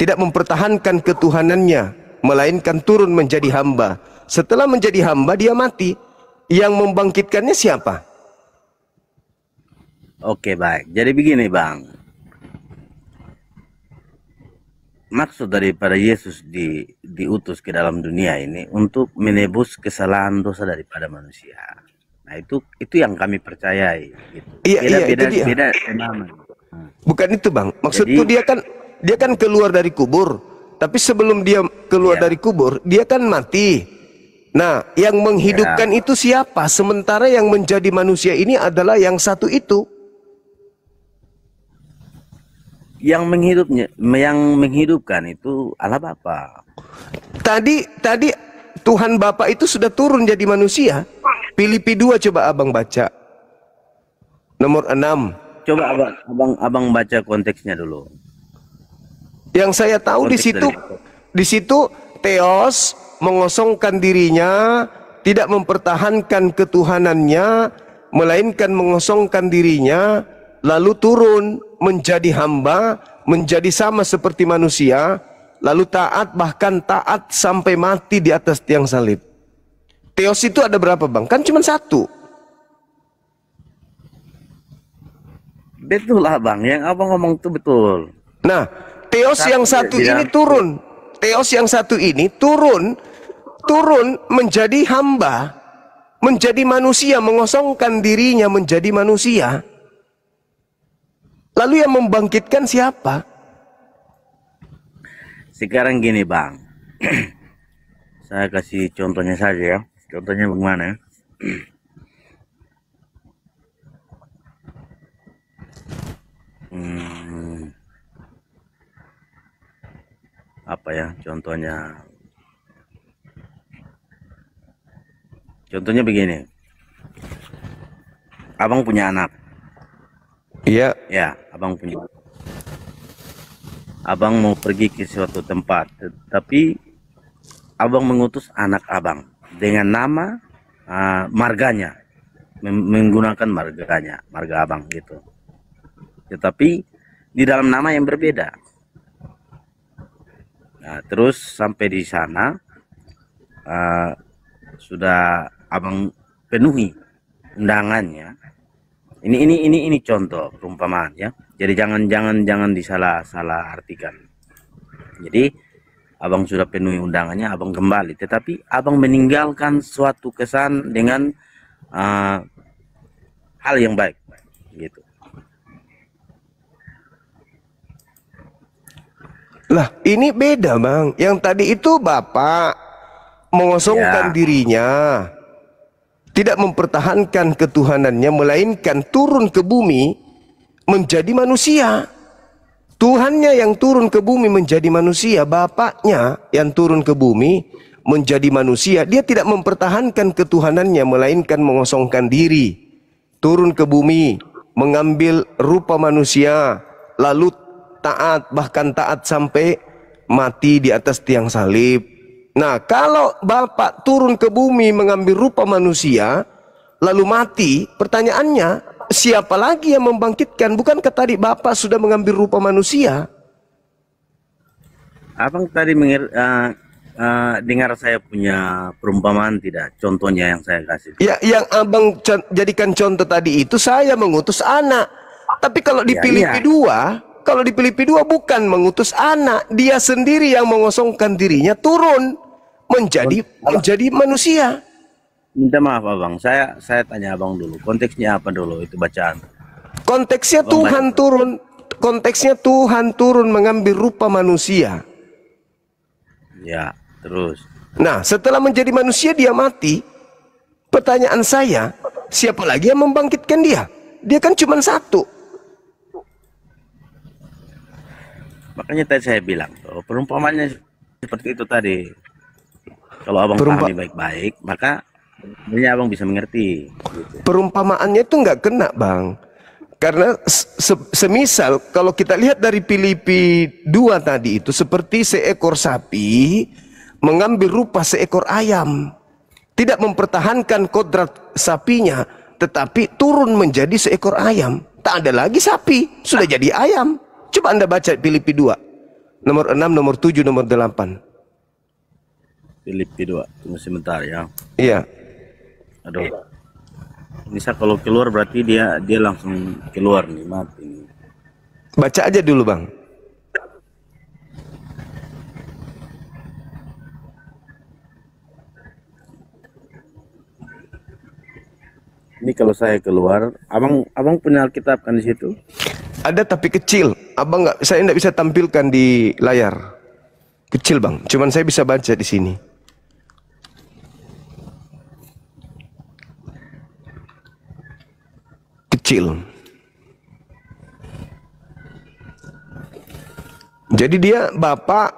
tidak mempertahankan ketuhanannya, melainkan turun menjadi hamba. Setelah menjadi hamba, dia mati. Yang membangkitkannya siapa? Oke, baik. Jadi begini, Bang. Maksud daripada Yesus diutus ke dalam dunia ini untuk menebus kesalahan dosa daripada manusia. Nah, itu yang kami percayai. Gitu. Beda pemahaman. Bukan itu, Bang. Maksudku dia kan keluar dari kubur. Tapi sebelum dia keluar dari kubur, dia kan mati. Nah, yang menghidupkan itu siapa? Sementara yang menjadi manusia ini adalah yang satu itu. Yang menghidupkan itu Allah Bapa. Tadi Tuhan Bapa itu sudah turun jadi manusia. Filipi 2 coba abang baca. Nomor 6. Coba abang baca konteksnya dulu. Yang saya tahu di situ Theos mengosongkan dirinya, tidak mempertahankan ketuhanannya, melainkan mengosongkan dirinya, lalu turun menjadi hamba, menjadi sama seperti manusia, lalu taat, bahkan taat sampai mati di atas tiang salib. Theos itu ada berapa, Bang? Kan cuma satu. Betul lah, Bang, yang abang ngomong itu betul. Nah, Theos yang satu ini turun. Theos yang satu ini turun menjadi hamba, menjadi manusia, mengosongkan dirinya menjadi manusia. Lalu yang membangkitkan siapa? Sekarang gini, Bang. Saya kasih contohnya saja ya. Contohnya bagaimana? Apa ya contohnya? contohnya begini. Abang punya anak. Iya. Ya, abang punya. Abang mau pergi ke suatu tempat, tapi abang mengutus anak abang dengan nama marganya, menggunakan marganya, marga abang gitu. Tetapi di dalam nama yang berbeda. Nah, terus sampai di sana sudah abang penuhi undangannya. Ini contoh perumpamaan ya. Jadi jangan disalah artikan. Jadi abang sudah penuhi undangannya, abang kembali, tetapi abang meninggalkan suatu kesan dengan hal yang baik gitu. Lah, ini beda, Bang. Yang tadi itu Bapak mengosongkan dirinya, tidak mempertahankan ketuhanannya, melainkan turun ke bumi menjadi manusia. Tuhannya yang turun ke bumi menjadi manusia, Bapaknya yang turun ke bumi menjadi manusia. Dia tidak mempertahankan ketuhanannya, melainkan mengosongkan diri. Turun ke bumi, mengambil rupa manusia, lalu taat, bahkan taat sampai mati di atas tiang salib. Nah, kalau Bapak turun ke bumi mengambil rupa manusia, lalu mati, pertanyaannya, siapa lagi yang membangkitkan? Bukankah tadi Bapak sudah mengambil rupa manusia? Abang tadi dengar saya punya perumpamaan tidak? Contohnya yang saya kasih. Ya, yang Abang jadikan contoh tadi itu saya mengutus anak. Tapi kalau di Filipi 2, kalau di Filipi 2 bukan mengutus anak, dia sendiri yang mengosongkan dirinya, turun menjadi manusia. Minta maaf abang, saya tanya abang dulu, konteksnya apa dulu itu bacaan? Konteksnya Tuhan turun, konteksnya Tuhan turun mengambil rupa manusia. Ya, terus. Nah, setelah menjadi manusia dia mati. Pertanyaan saya, siapa lagi yang membangkitkan dia? Dia kan cuma satu. Makanya tadi saya bilang tuh, perumpamannya seperti itu tadi. Kalau abang pahami baik-baik, maka sebenarnya abang bisa mengerti. Gitu. Perumpamaannya itu nggak kena, Bang. Karena semisal kalau kita lihat dari Filipi 2 tadi itu seperti seekor sapi mengambil rupa seekor ayam. Tidak mempertahankan kodrat sapinya, tetapi turun menjadi seekor ayam. Tak ada lagi sapi, sudah jadi ayam. Coba Anda baca Filipi 2. Nomor 6, nomor 7, nomor 8. Filipi 2, tunggu sebentar ya. Iya. Aduh. Bisa kalau keluar berarti dia langsung keluar nih, mati. Baca aja dulu, Bang. Ini kalau saya keluar, abang punya Alkitab kan di situ? Ada tapi kecil. Saya nggak bisa tampilkan di layar. Kecil, Bang. Cuman saya bisa baca di sini. Kecil. Jadi dia Bapak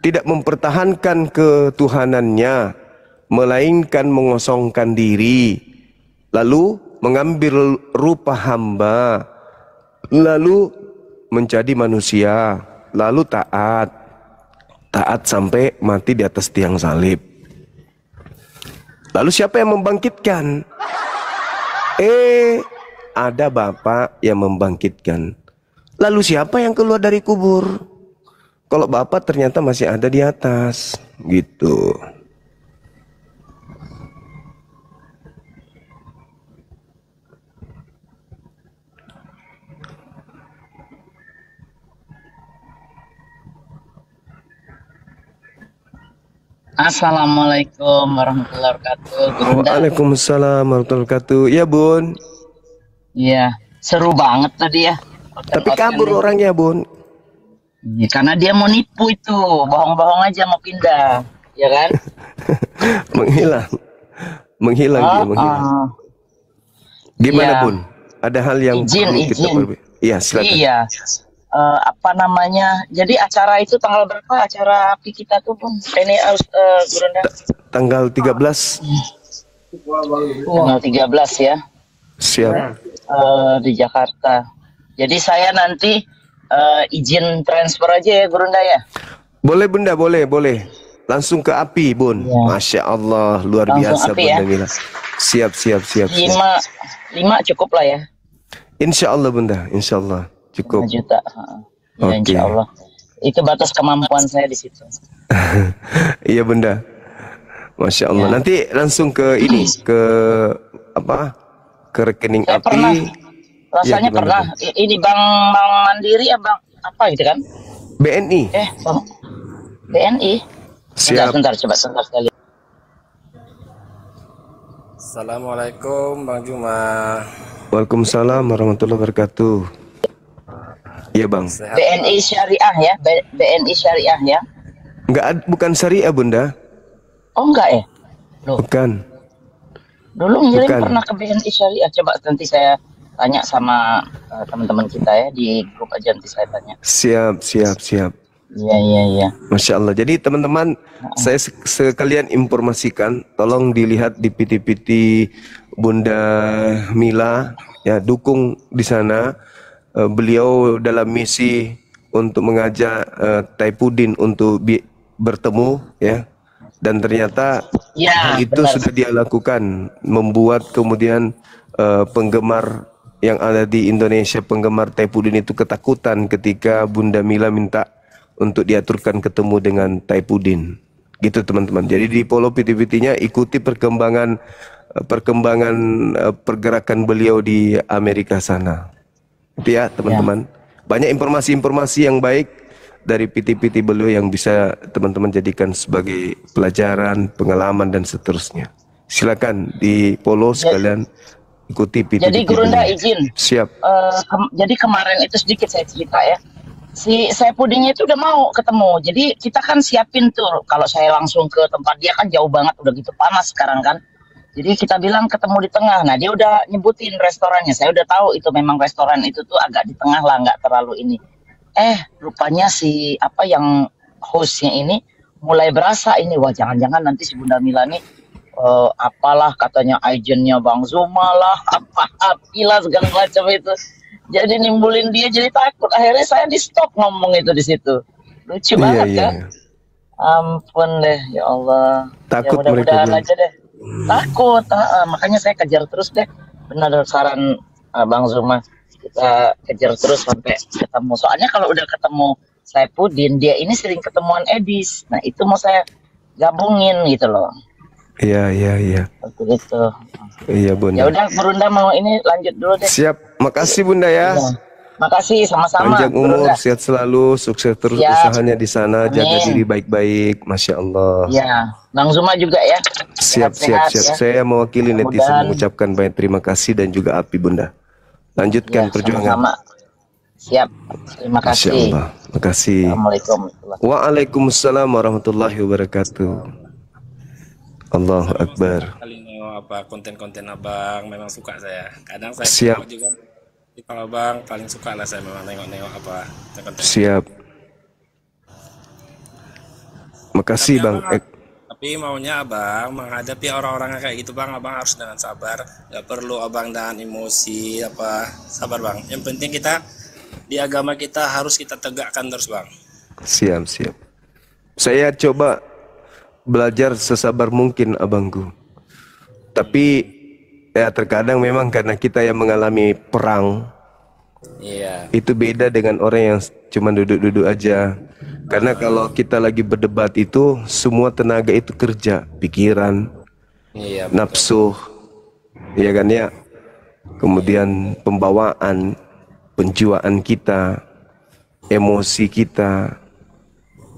tidak mempertahankan ketuhanannya, melainkan mengosongkan diri, lalu mengambil rupa hamba, lalu menjadi manusia, lalu taat sampai mati di atas tiang salib. Lalu siapa yang membangkitkan? Ada Bapak yang membangkitkan. Lalu siapa yang keluar dari kubur? Kalau Bapak ternyata masih ada di atas, gitu. Assalamualaikum warahmatullahi wabarakatuh. Waalaikumsalam warahmatullahi wabarakatuh. Ya, Bun. Iya, seru banget tadi ya. Tapi kabur orangnya, Bun. Ya, karena dia mau nipu itu, bohong-bohong aja mau pindah, ya kan? Menghilang dia, menghilang. Gimana, Ya. Bun? Ada hal yang Izin. Iya, silakan. Iya. apa namanya? Jadi acara itu tanggal berapa? Acara api kita tuh pun ini harus Gurunda. Tanggal 13. Tanggal 13 ya. Siap. Di Jakarta. Jadi saya nanti izin transfer aja ya Gurunda ya. Boleh Bunda, boleh. Langsung ke api Bun. Ya. Masya Allah, luar Langsung biasa api, Bunda ya. Mila. Siap. 5 cukup lah ya. Insya Allah Bunda, insya Allah 5 cukup. juta. Ya, Oke. insya Allah. Itu batas kemampuan saya di situ. Iya Bunda. Masya Allah. Ya. Nanti langsung ke ini, ke apa? Ke rekening Saya api. pernah, rasanya gimana, pernah. Ini Bank Mandiri ya Bang, apa gitu kan? BNI. BNI. Siap. Sebentar, coba sebentar sekali. Assalamualaikum Bang Juma. Waalaikumsalam warahmatullahi wabarakatuh. Iya Bang. Sehat. BNI Syariah ya, BNI Syariah ya. Bukan syariah Bunda. Oh enggak ya? Loh, Bukan. dulu ngirim Bukan. pernah ke BNI Syariah. Coba nanti saya tanya sama teman-teman kita ya di grup aja, nanti saya tanya. Siap. Iya. Masya Allah. Jadi teman-teman, saya sekalian informasikan, tolong dilihat di PT Bunda Mila, ya dukung di sana. Beliau dalam misi untuk mengajak Taipudin untuk bertemu, ya. Dan ternyata Ya, hal itu benar. sudah dia lakukan, membuat kemudian penggemar yang ada di Indonesia, penggemar Taipudin itu ketakutan ketika Bunda Mila minta untuk diaturkan ketemu dengan Taipudin. Gitu teman-teman. Jadi di follow PT-PT-nya, ikuti perkembangan pergerakan beliau di Amerika sana. Itu ya teman-teman. Banyak informasi-informasi yang baik dari PT-PT beliau yang bisa teman-teman jadikan sebagai pelajaran, pengalaman dan seterusnya. Silakan di follow sekalian, ikuti PT-PT. Jadi Gurunda beliau. izin. Siap. Jadi kemarin itu sedikit saya cerita ya. Si Saipudinnya itu udah mau ketemu. Jadi kita kan siapin tuh. Kalau saya langsung ke tempat dia kan jauh banget, udah gitu panas sekarang kan. Jadi kita bilang ketemu di tengah. Nah dia udah nyebutin restorannya. Saya udah tahu itu memang restoran itu tuh agak di tengah lah, nggak terlalu ini. Rupanya si apa yang hostnya ini mulai berasa ini, wah jangan-jangan nanti si Bunda Mila nih apalah katanya agennya Bang Zuma lah, apalah segala macam itu. Jadi nimbulin dia jadi takut. Akhirnya saya di stop ngomong itu di situ. Lucu banget kan? Ampun deh, ya Allah. Takut Ya mudah-mudahan mereka aja deh. Takut, makanya saya kejar terus deh. Benar saran Bang Zuma, kita kejar terus sampai ketemu. Soalnya kalau udah ketemu Saipudin, dia ini sering ketemuan Edis. Nah itu mau saya gabungin gitu loh. Iya. Seperti itu. Iya Bunda. Ya udah, Bunda mau ini lanjut dulu deh. Siap. Makasih Bunda ya. Iya. Makasih sama-sama. Panjang umur, Bunda. sehat selalu, sukses terus Siap. usahanya di sana, jaga Amin. diri baik-baik, Masya Allah. Ya, Bang Zuma juga ya. Siap. Sehat-sehat ya. Saya mewakili netizen Mudah-mudahan. mengucapkan banyak terima kasih dan juga api Bunda. Lanjutkan Ya, perjuangan. sama-sama. Siap. Terima Masya kasih. Allah. Makasih. Assalamualaikum. Waalaikumsalam warahmatullahi wabarakatuh. Allahu Akbar. Kali nengok apa konten-konten abang, memang suka saya. Kadang saya Siap. tengok juga. Tapi kalau abang paling suka lah saya memang nengok-nengok apa konten. Siap. Makasih Tapi Bang. Tapi maunya abang menghadapi orang-orang kayak gitu bang, abang harus dengan sabar. Gak perlu abang dengan emosi apa, sabar bang. Yang penting kita di agama kita harus kita tegakkan terus bang. Siap. Saya coba belajar sesabar mungkin abangku. Tapi ya terkadang memang karena kita yang mengalami perang, Iya. itu beda dengan orang yang cuma duduk-duduk aja. Karena kalau kita lagi berdebat itu semua tenaga itu kerja, pikiran, Iya. nafsu, ya kan ya. Kemudian pembawaan, penjuaan kita, emosi kita,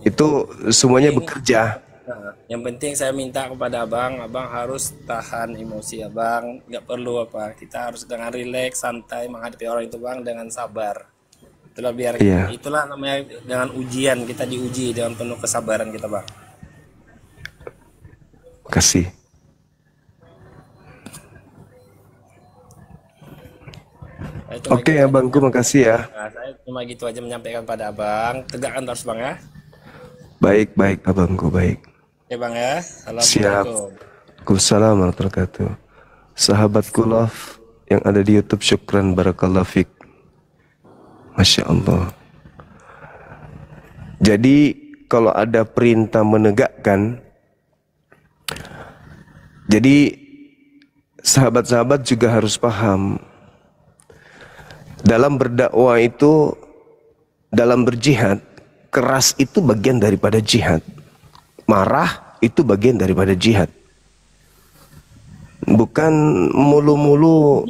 itu semuanya bekerja. Nah, yang penting saya minta kepada abang harus tahan emosi abang, nggak perlu apa, kita harus dengan rileks, santai menghadapi orang itu bang dengan sabar. Itulah biar Iya. itulah namanya dengan ujian, kita diuji dengan penuh kesabaran kita bang. Kasih. Nah, itu Oke lagi. abangku, makasih ya. Nah, saya terima cuma gitu aja menyampaikan pada abang. Tegakkan terus bang ya. Baik, baik abangku, baik. Ya bang ya. Siap. Assalamualaikum. Waalaikumsalam warahmatullahi wabarakatuh. Sahabatku love yang ada di YouTube, syukran barakallahu fik. Masya Allah. Jadi kalau ada perintah menegakkan, jadi sahabat-sahabat juga harus paham. Dalam berdakwah itu, dalam berjihad, keras itu bagian daripada jihad. Marah itu bagian daripada jihad. Bukan mulu-mulu.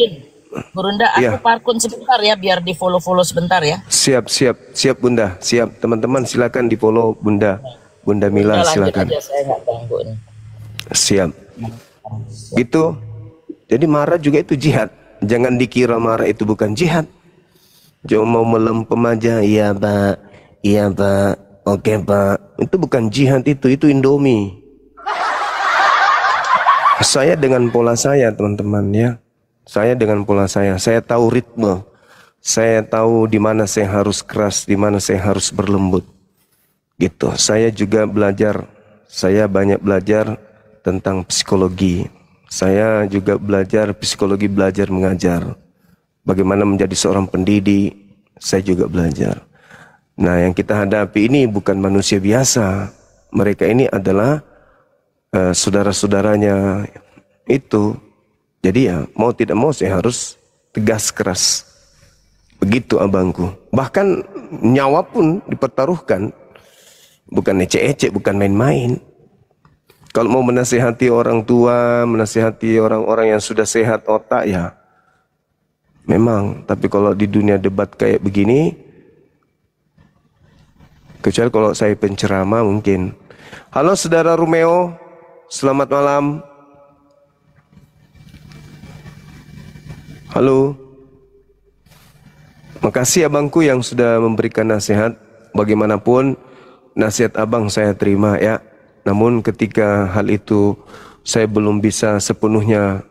Bunda, aku Ya. parkun sebentar ya, biar di follow sebentar ya. Siap, siap, siap Bunda, siap. Teman-teman silakan di follow Bunda Mila, Udah, lanjut silakan. aja, saya nggak ganggu nih. Siap. Gitu. Jadi marah juga itu jihad. Jangan dikira marah itu bukan jihad. Cuma mau melempem aja, iya Pak, iya Pak, oke Pak. Itu bukan jihad, itu Indomie. Saya dengan pola saya teman-teman ya. Saya dengan pola saya tahu ritme. Saya tahu di mana saya harus keras, di mana saya harus berlembut. Gitu. Saya juga belajar, saya banyak belajar tentang psikologi. Saya juga belajar psikologi, belajar mengajar. Bagaimana menjadi seorang pendidik, saya juga belajar. Nah, yang kita hadapi ini bukan manusia biasa. Mereka ini adalah saudara-saudaranya itu. Jadi ya mau tidak mau saya harus tegas keras. Begitu abangku. Bahkan nyawa pun dipertaruhkan. Bukan ecek-ecek, bukan main-main. Kalau mau menasihati orang tua, menasihati orang-orang yang sudah sehat otak ya memang. Tapi kalau di dunia debat kayak begini, kecuali kalau saya penceramah mungkin. Halo saudara Romeo, selamat malam. Halo. Makasih abangku yang sudah memberikan nasihat. Bagaimanapun nasihat abang saya terima ya. Namun ketika hal itu saya belum bisa sepenuhnya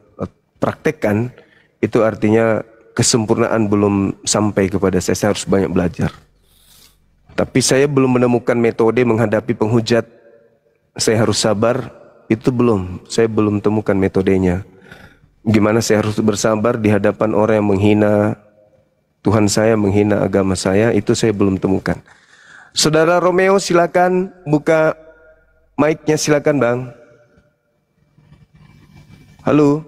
praktekkan, itu artinya kesempurnaan belum sampai kepada saya. Saya harus banyak belajar. Tapi saya belum menemukan metode menghadapi penghujat. Saya harus sabar, itu belum. Saya belum temukan metodenya. Gimana saya harus bersabar di hadapan orang yang menghina Tuhan saya, menghina agama saya, itu saya belum temukan. Saudara Romeo silakan buka mic-nya, silakan Bang. Halo.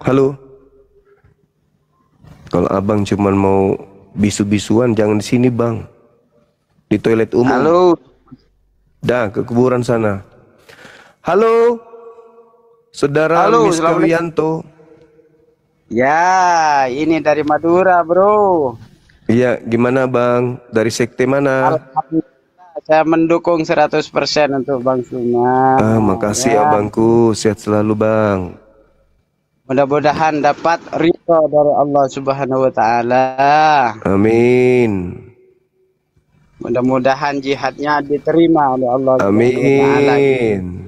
Halo. Kalau abang cuman mau bisu-bisuan jangan di sini Bang. Di toilet umum. Halo. Dah ke kuburan sana. Halo. Saudara Halo, Miska Wianto. Ya, ini dari Madura, Bro. Iya, gimana Bang? Dari sekte mana? Alhamdulillah, saya mendukung 100% untuk Bang Suma. Makasih abangku, sehat selalu Bang. Mudah-mudahan dapat ridho dari Allah Subhanahu wa taala. Amin. Mudah-mudahan jihadnya diterima oleh Allah Subhanahu wa taala. Amin.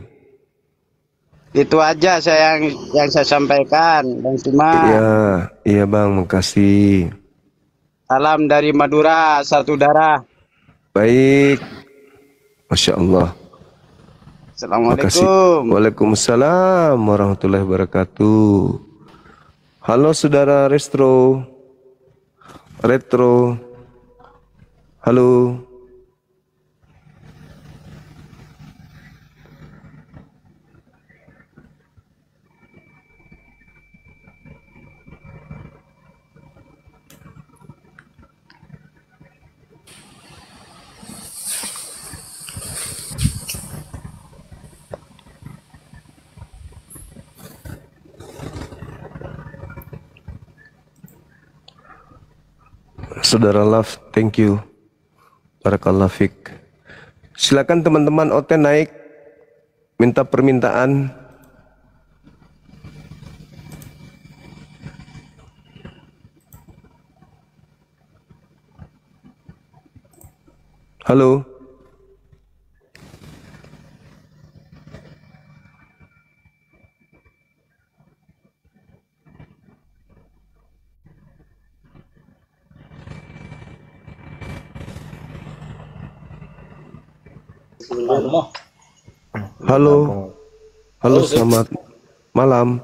Itu aja yang saya sampaikan, Bang Suma. Iya Bang, makasih. Salam dari Madura, satu darah. Baik. Masya Allah. Assalamualaikum. Waalaikumsalam warahmatullahi wabarakatuh. Halo saudara Retro. Halo. Saudara Love, thank you. Barakallahu fik. Silakan teman-teman OT naik, minta permintaan. Halo. Halo. Halo, selamat malam.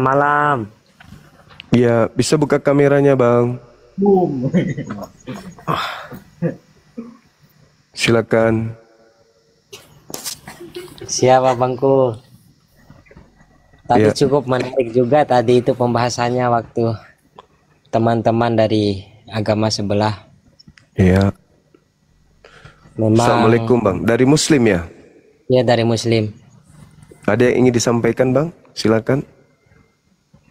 Malam. Ya, bisa buka kameranya, Bang. Silakan. Siapa Bangku? Tadi Ya. cukup menarik juga tadi itu pembahasannya waktu teman-teman dari agama sebelah. Ya. Memang Assalamualaikum, Bang. Dari Muslim ya? ya dari Muslim. Ada yang ingin disampaikan, Bang? Silakan.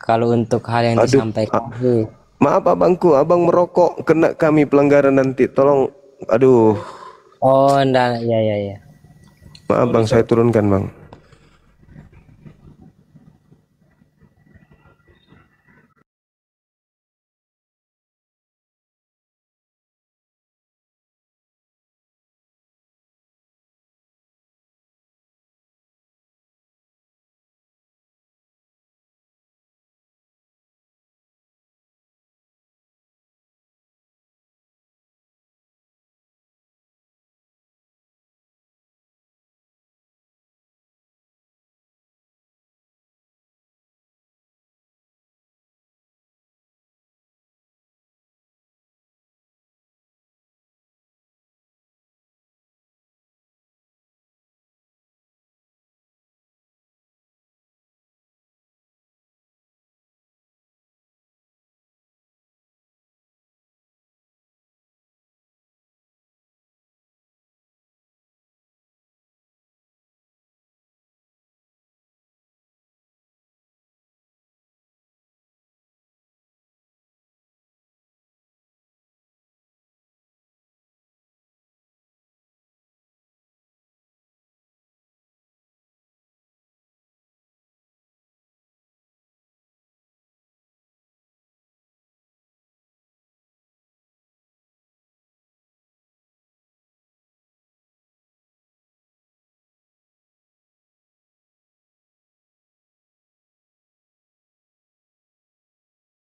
Kalau untuk hal yang disampaikan sih, Maaf, Abangku, Abang merokok, kena kami pelanggaran nanti. Tolong, aduh. oh enggak, ya. Maaf, Bang, saya turunkan, Bang.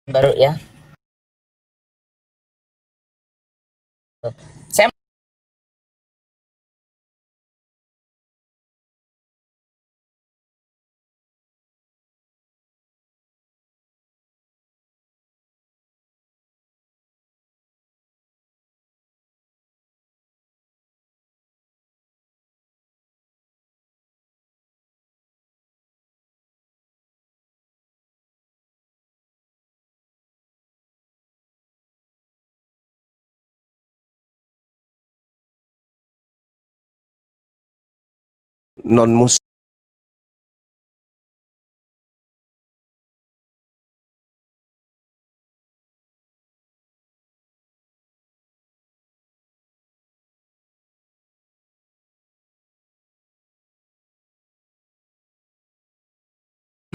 baru ya. Saya Non-Muslim.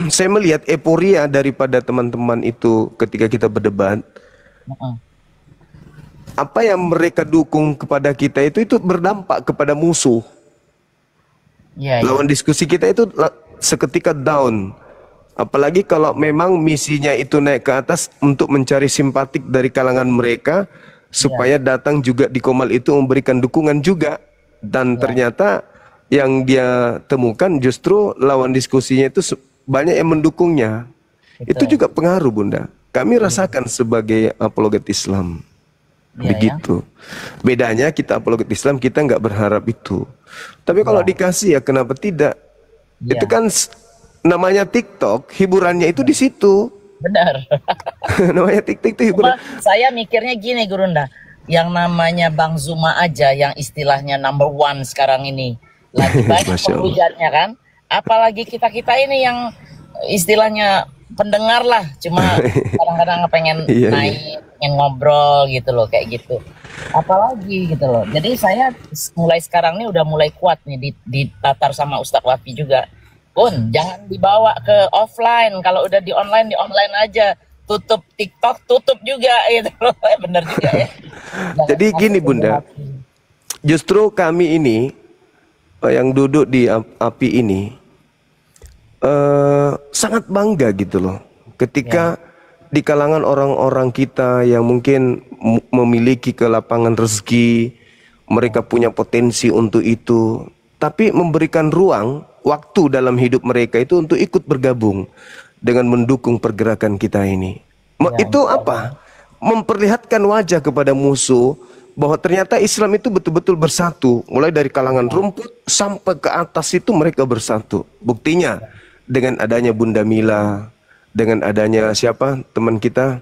Saya melihat euforia daripada teman-teman itu ketika kita berdebat. Apa yang mereka dukung kepada kita itu berdampak kepada musuh. ya. Lawan diskusi kita itu seketika down. Apalagi kalau memang misinya itu naik ke atas untuk mencari simpatik dari kalangan mereka supaya datang juga di Komal itu memberikan dukungan juga. Dan ternyata yang dia temukan justru lawan diskusinya itu banyak yang mendukungnya. Itu juga pengaruh, Bunda. Kami rasakan sebagai apologet Islam. Begitu. Bedanya kita apologet Islam, kita nggak berharap itu. Tapi kalau dikasih ya kenapa tidak? Itu kan namanya TikTok, hiburannya itu di situ. Benar. Namanya TikTok itu hiburan. Saya mikirnya gini, Gurunda. Yang namanya Bang Zuma aja yang istilahnya number one sekarang ini. Lagi banyak penghujatnya kan. Apalagi kita-kita ini yang istilahnya pendengar lah. Cuma kadang-kadang pengen naik, pengen ngobrol gitu loh, kayak gitu. Apalagi gitu loh. Jadi saya mulai sekarang nih udah mulai kuat nih ditatar sama Ustadz Wafi juga. Pun jangan dibawa ke offline. Kalau udah di online aja. Tutup TikTok, tutup juga gitu loh. Bener juga ya. Jadi gini, Bunda. Justru kami ini yang duduk di API ini sangat bangga gitu loh. Ketika di kalangan orang-orang kita yang mungkin memiliki kelapangan rezeki, mereka punya potensi untuk itu, tapi memberikan ruang, waktu dalam hidup mereka itu untuk ikut bergabung dengan mendukung pergerakan kita ini. Itu apa? Memperlihatkan wajah kepada musuh bahwa ternyata Islam itu betul-betul bersatu, mulai dari kalangan rumput sampai ke atas itu mereka bersatu. Buktinya dengan adanya Bunda Mila, dengan adanya siapa teman kita,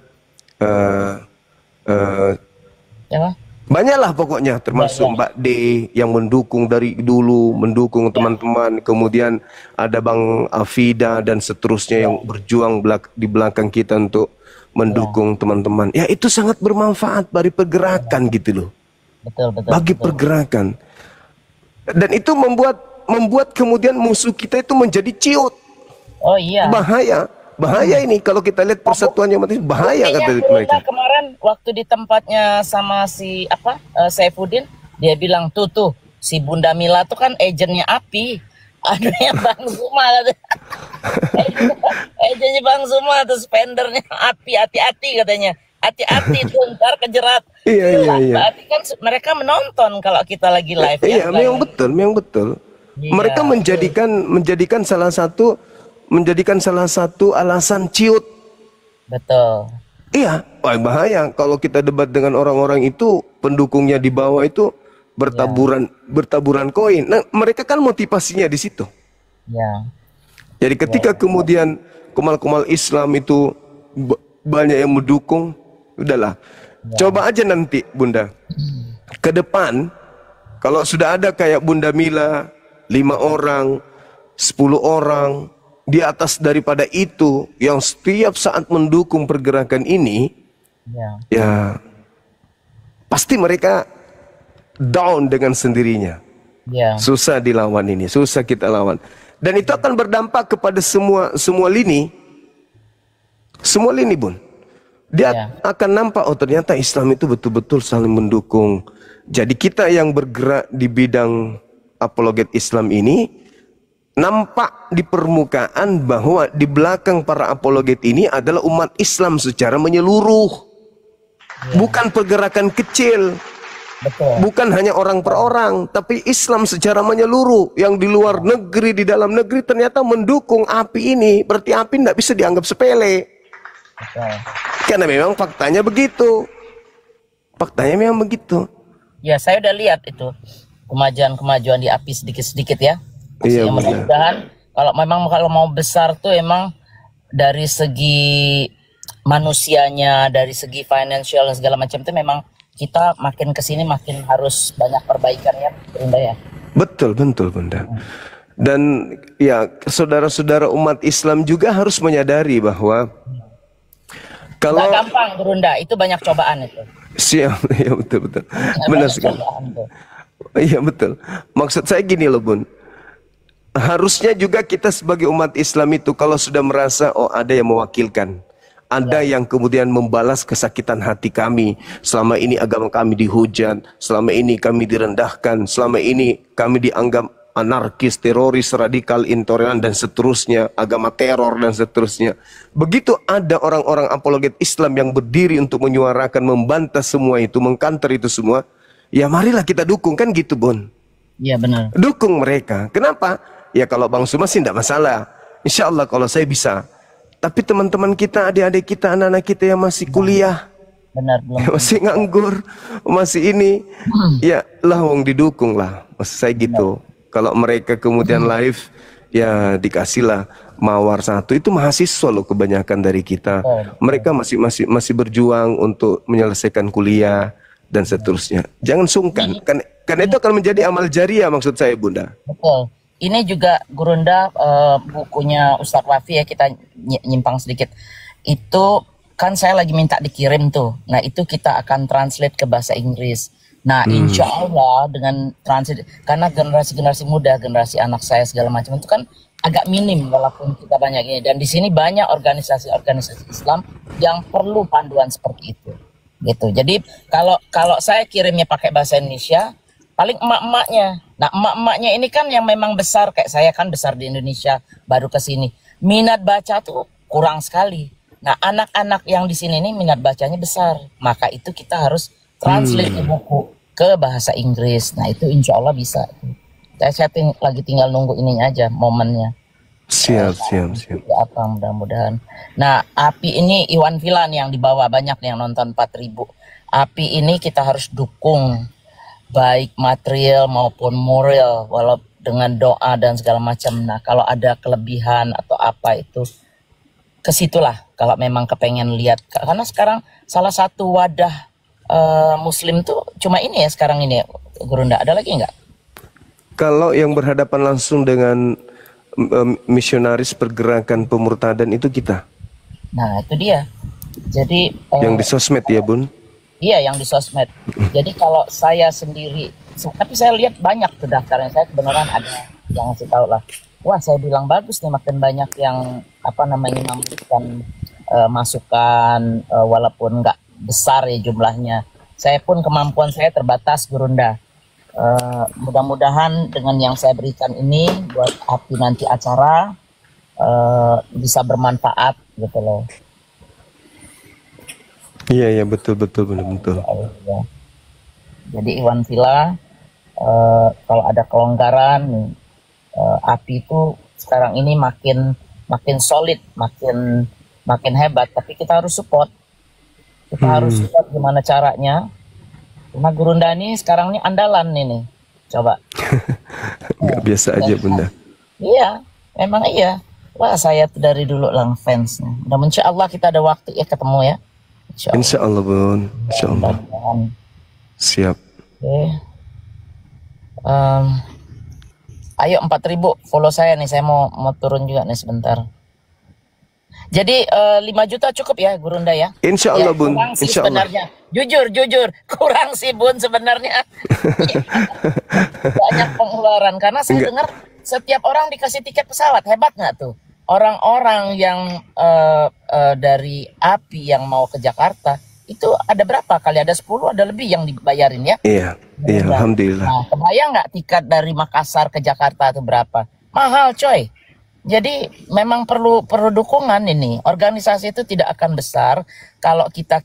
banyaklah pokoknya, termasuk Mbak D yang mendukung dari dulu, mendukung teman-teman. Kemudian ada Bang Afida dan seterusnya yang berjuang di belakang kita untuk mendukung teman-teman. Ya itu sangat bermanfaat bagi pergerakan gitu loh. Bagi pergerakan. Dan itu membuat kemudian musuh kita itu menjadi ciut. Oh iya. Bahaya ini kalau kita lihat persatuannya umat Islam, bahaya kata mereka. Kemarin waktu di tempatnya sama si Saifuddin, dia bilang tuh si Bunda Mila tuh kan agennya API, adanya Bang Zuma katanya. Agennya Bang Zuma tuh spendernya API, hati-hati katanya. Hati-hati tuh ntar kejerat. Iya. Berarti kan mereka menonton kalau kita lagi live. Iya, memang betul. Iya, mereka menjadikan salah satu alasan ciut. Betul. Iya, bahaya kalau kita debat dengan orang-orang itu, pendukungnya di bawah itu bertaburan koin. Nah, mereka kan motivasinya di situ. Ya. Jadi ketika kemudian kumal-kumal Islam itu banyak yang mendukung, udahlah. Coba aja nanti Bunda, ke depan kalau sudah ada kayak Bunda Mila 5 orang, 10 orang, di atas daripada itu yang setiap saat mendukung pergerakan ini, ya pasti mereka down dengan sendirinya. Susah dilawan ini, susah kita lawan. Dan itu akan berdampak kepada semua lini, Bun. Dia akan nampak, oh ternyata Islam itu betul-betul saling mendukung. Jadi kita yang bergerak di bidang apologet Islam ini nampak di permukaan bahwa di belakang para apologet ini adalah umat Islam secara menyeluruh. Bukan pergerakan kecil. Bukan hanya orang per orang, tapi Islam secara menyeluruh. Yang di luar negeri, di dalam negeri ternyata mendukung API ini. Berarti API tidak bisa dianggap sepele. Karena memang faktanya begitu. Ya, saya udah lihat itu kemajuan di API sedikit-sedikit ya. Iya, mudah-mudahan kalau mau besar tuh emang dari segi manusianya, dari segi financial dan segala macam itu memang kita makin kesini makin harus banyak perbaikan ya, Bunda ya. Betul Bunda. Dan ya saudara-saudara umat Islam juga harus menyadari bahwa kalau nggak gampang Bunda, itu banyak cobaan itu. Siap, ya betul. Benar sekali. Iya betul. Maksud saya gini loh Bun. Harusnya juga kita sebagai umat Islam itu kalau sudah merasa oh ada yang mewakilkan, ada yang kemudian membalas kesakitan hati kami, selama ini agama kami dihujat, selama ini kami direndahkan, selama ini kami dianggap anarkis, teroris, radikal, intoleran dan seterusnya, agama teror dan seterusnya. Begitu ada orang-orang apologet Islam yang berdiri untuk menyuarakan, membantah semua itu, mengkanter itu semua, ya marilah kita dukung, kan gitu Bun. Iya benar. Dukung mereka. Kenapa? Ya kalau Bang Suma sih tidak masalah. Insya Allah kalau saya bisa. Tapi teman-teman kita, adik-adik kita, anak-anak kita yang masih kuliah, masih nganggur, masih ini, ya lah wong didukung lah. Maksud saya gitu. Kalau mereka kemudian live, ya dikasihlah mawar satu. Itu mahasiswa loh kebanyakan dari kita. Mereka masih berjuang untuk menyelesaikan kuliah dan seterusnya. Jangan sungkan. Karena itu akan menjadi amal jariah maksud saya Bunda. Betul. Ini juga Gurunda bukunya Ustadz Wafi ya, kita nyimpang sedikit. Itu kan saya lagi minta dikirim tuh. Nah itu kita akan translate ke bahasa Inggris. Nah insya Allah dengan translate, karena generasi muda, generasi anak saya segala macam itu kan agak minim walaupun kita banyak ini. Dan di sini banyak organisasi-organisasi Islam yang perlu panduan seperti itu. Gitu. Jadi kalau saya kirimnya pakai bahasa Indonesia, paling emak-emaknya. Nah emak-emaknya ini kan yang memang besar, kayak saya kan besar di Indonesia, baru ke sini. Minat baca tuh kurang sekali. Nah anak-anak yang di sini ini minat bacanya besar. Maka itu kita harus translate buku ke bahasa Inggris. Nah itu insya Allah bisa. Saya lagi tinggal nunggu ininya aja, momennya. Siap. Apa mudah-mudahan. Nah, API ini Iwan Filan yang dibawa, banyak yang nonton 4.000. API ini kita harus dukung baik material maupun moral, walau dengan doa dan segala macam. Nah, kalau ada kelebihan atau apa itu kesitulah kalau memang kepengen lihat, karena sekarang salah satu wadah Muslim tuh cuma ini ya sekarang ini, Gurunda. Ada lagi nggak? Kalau yang berhadapan langsung dengan misionaris pergerakan pemurtadan itu kita. Nah itu dia. Jadi yang di sosmed ya Bun? Iya yang di sosmed. Jadi kalau saya sendiri, tapi saya lihat banyak tuh daftarnya. Saya kebenaran ada yang ngasih tahu lah. Wah saya bilang bagus nih, makin banyak yang memberikan masukan walaupun nggak besar ya jumlahnya. Saya pun kemampuan saya terbatas, Gurunda. Mudah-mudahan dengan yang saya berikan ini buat API nanti acara bisa bermanfaat gitu loh. Iya betul betul. Ya. Jadi Iwan Villa kalau ada kelonggaran API itu sekarang ini makin solid, makin hebat, tapi kita harus support. Kita harus support gimana caranya. Karena Gurunda ini sekarang ini andalan ini. Coba. Gak biasa aja Bunda. Iya, memang iya. Wah saya dari dulu lang fans. Mudah insya Allah kita ada waktu ya ketemu ya. Insya Allah Bun. Insya Allah. Siap. Oke. Ayo 4.000 follow saya nih. Saya mau turun juga nih sebentar. Jadi 5 juta cukup ya Gurunda ya? Insya Allah Bun. Kurang sih Insya Allah. sebenarnya. Jujur kurang sih Bun sebenarnya. Banyak pengeluaran karena saya dengar setiap orang dikasih tiket pesawat. Hebat nggak tuh? Orang-orang yang dari API yang mau ke Jakarta itu ada berapa kali? Ada 10, ada lebih yang dibayarin ya? Iya alhamdulillah. Nah, kebayang nggak tiket dari Makassar ke Jakarta itu berapa? Mahal coy. Jadi memang perlu dukungan ini. Organisasi itu tidak akan besar kalau kita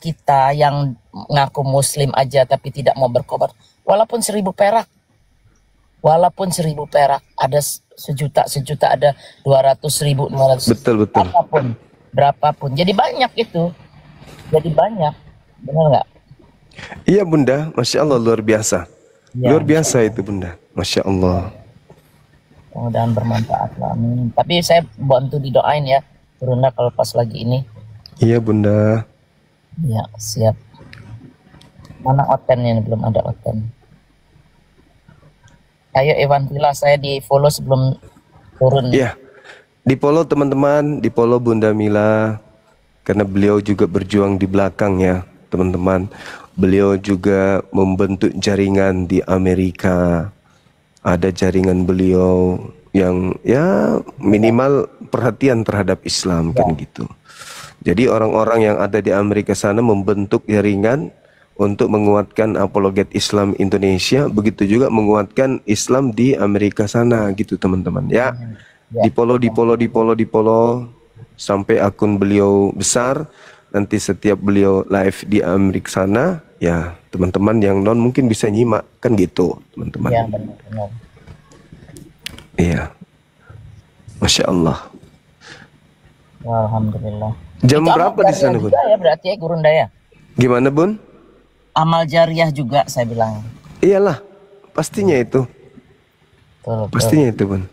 yang ngaku Muslim aja tapi tidak mau berkorban. Walaupun 1.000 perak, ada sejuta, ada 200.000, 200. Betul. Berapapun. Jadi banyak itu. Benar nggak? Iya Bunda, Masya Allah luar biasa. Ya, luar biasa itu Bunda, Masya Allah. Mudah-mudahan bermanfaat lah. Amin. Tapi saya bantu didoain ya Gurunda kalau pas lagi ini. Iya Bunda. Iya siap. Mana otennya? Belum ada oten. Ayo Iwan Villa, saya di follow sebelum turun. Iya. Di follow teman-teman, di follow Bunda Mila, karena beliau juga berjuang di belakang ya teman-teman. Beliau juga membentuk jaringan di Amerika. Ada jaringan beliau yang ya minimal perhatian terhadap Islam kan gitu. Jadi orang-orang yang ada di Amerika sana membentuk jaringan untuk menguatkan apologet Islam Indonesia, begitu juga menguatkan Islam di Amerika sana gitu teman-teman ya. Di follow sampai akun beliau besar. Nanti setiap beliau live di Amerika sana ya teman-teman yang non mungkin bisa nyimak kan gitu teman-teman. Ya, benar. Iya. Masya Allah. Alhamdulillah. Jam itu berapa di sana Bun? Ya berarti ya Gurunda ya. Gimana Bun? Amal jariah juga saya bilang. Iyalah, pastinya itu. Betul. Pastinya itu Bun.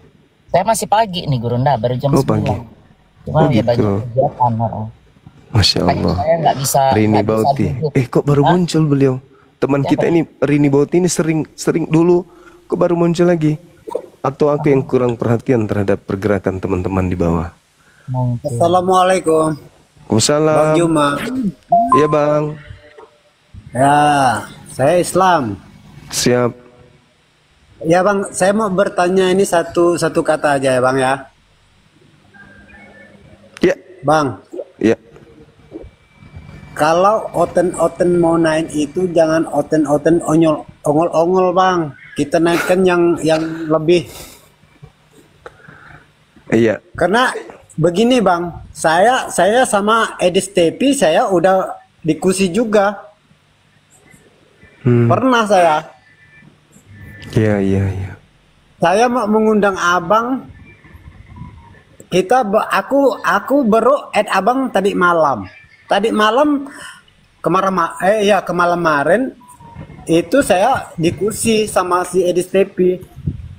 Saya masih pagi nih Gurunda, baru jam 9. Pagi. Cuma ya gitu. banyak kegiatan. Masya Allah. Saya nggak bisa. Rini Bauti. Kok baru muncul beliau? Teman kita ini Rini Bauti ini sering dulu, kok baru muncul lagi? Atau aku yang kurang perhatian terhadap pergerakan teman-teman di bawah? Assalamualaikum. Waalaikumsalam. Bang Juma. Iya Bang. Ya, saya Islam. Siap. Ya Bang, saya mau bertanya ini satu kata aja ya Bang ya. Ya. Bang. Ya. Kalau oten mau naik itu jangan oten ongol Bang. Kita naikkan yang lebih. Iya. Karena begini Bang, saya sama Edis Tepi saya udah diskusi juga. Pernah saya. Iya, iya, iya. Saya mau mengundang abang. Aku baru add abang tadi malam. Tadi malam kemarin itu saya diskusi sama si Edis Tepi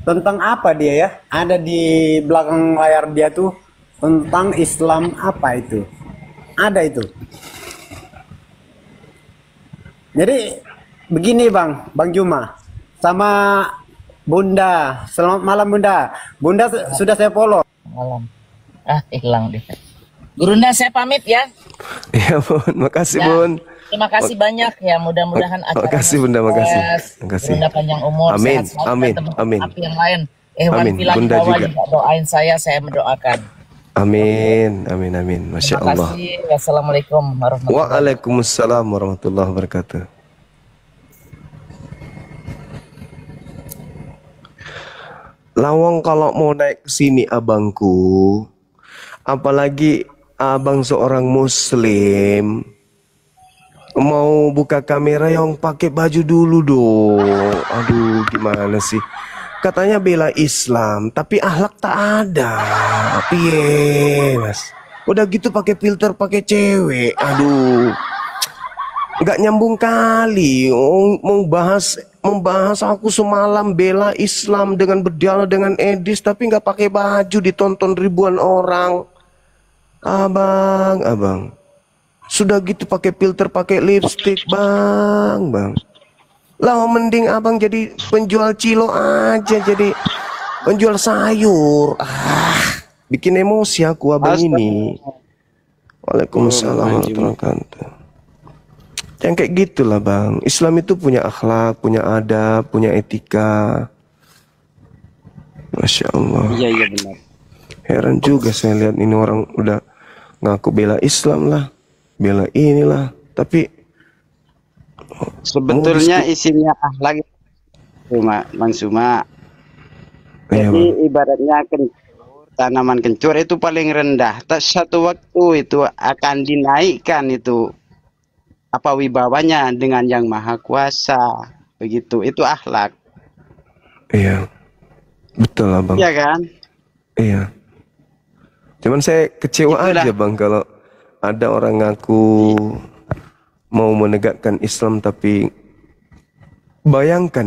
tentang apa dia ya? Ada di belakang layar dia tuh tentang Islam apa itu? Ada itu. Jadi begini Bang Juma sama Bunda. Selamat malam Bunda. Bunda sudah saya follow. Malam. Hilang deh. Gurunda saya pamit ya. Iya Bun, makasih Ya, Bun. terima kasih banyak ya. Mudah-mudahan acara Makasih Bunda, makasih. Makasih. Gurunda panjang umur, Amin, sehat selalu, amin, dan teman-teman amin. api yang lain. Hewan Amin. Pilar Bunda Jawa juga. juga doain saya mendoakan. Amin, amin, amin. Masya Terima Allah. kasih. Wassalamualaikum warahmatullahi wabarakatuh. Waalaikumsalam warahmatullahi wabarakatuh. Lawang kalau mau naik ke sini abangku, apalagi abang seorang muslim, mau buka kamera yang pakai baju dulu dong. Aduh, gimana sih? Katanya bela Islam, tapi akhlak tak ada. Piye, Mas? Udah gitu pakai filter, pakai cewek. Aduh. Nggak nyambung kali. Membahas aku semalam bela Islam dengan berdialog dengan Edis, tapi nggak pakai baju, ditonton ribuan orang. Abang. Sudah gitu pakai filter, pakai lipstick, bang. Lah mending abang jadi penjual cilo aja, jadi penjual sayur. Bikin emosi aku abang ini. Waalaikumsalam warahmatullahi wabarakatuh. Yang kayak gitulah bang. Islam itu punya akhlak, punya adab, punya etika. Masya Allah. Iya benar. Heran juga saya lihat ini orang udah ngaku bela Islam lah, bela inilah, tapi sebetulnya isinya akhlak cuma Mansuma. Jadi ibaratnya tanaman kencur itu paling rendah. Satu waktu itu akan dinaikkan itu apa wibawanya dengan yang maha kuasa. Begitu. Itu akhlak. Iya. Betul lah bang. Iya kan? Iya. Cuman saya kecewa Itulah. aja bang kalau ada orang ngaku mau menegakkan Islam tapi bayangkan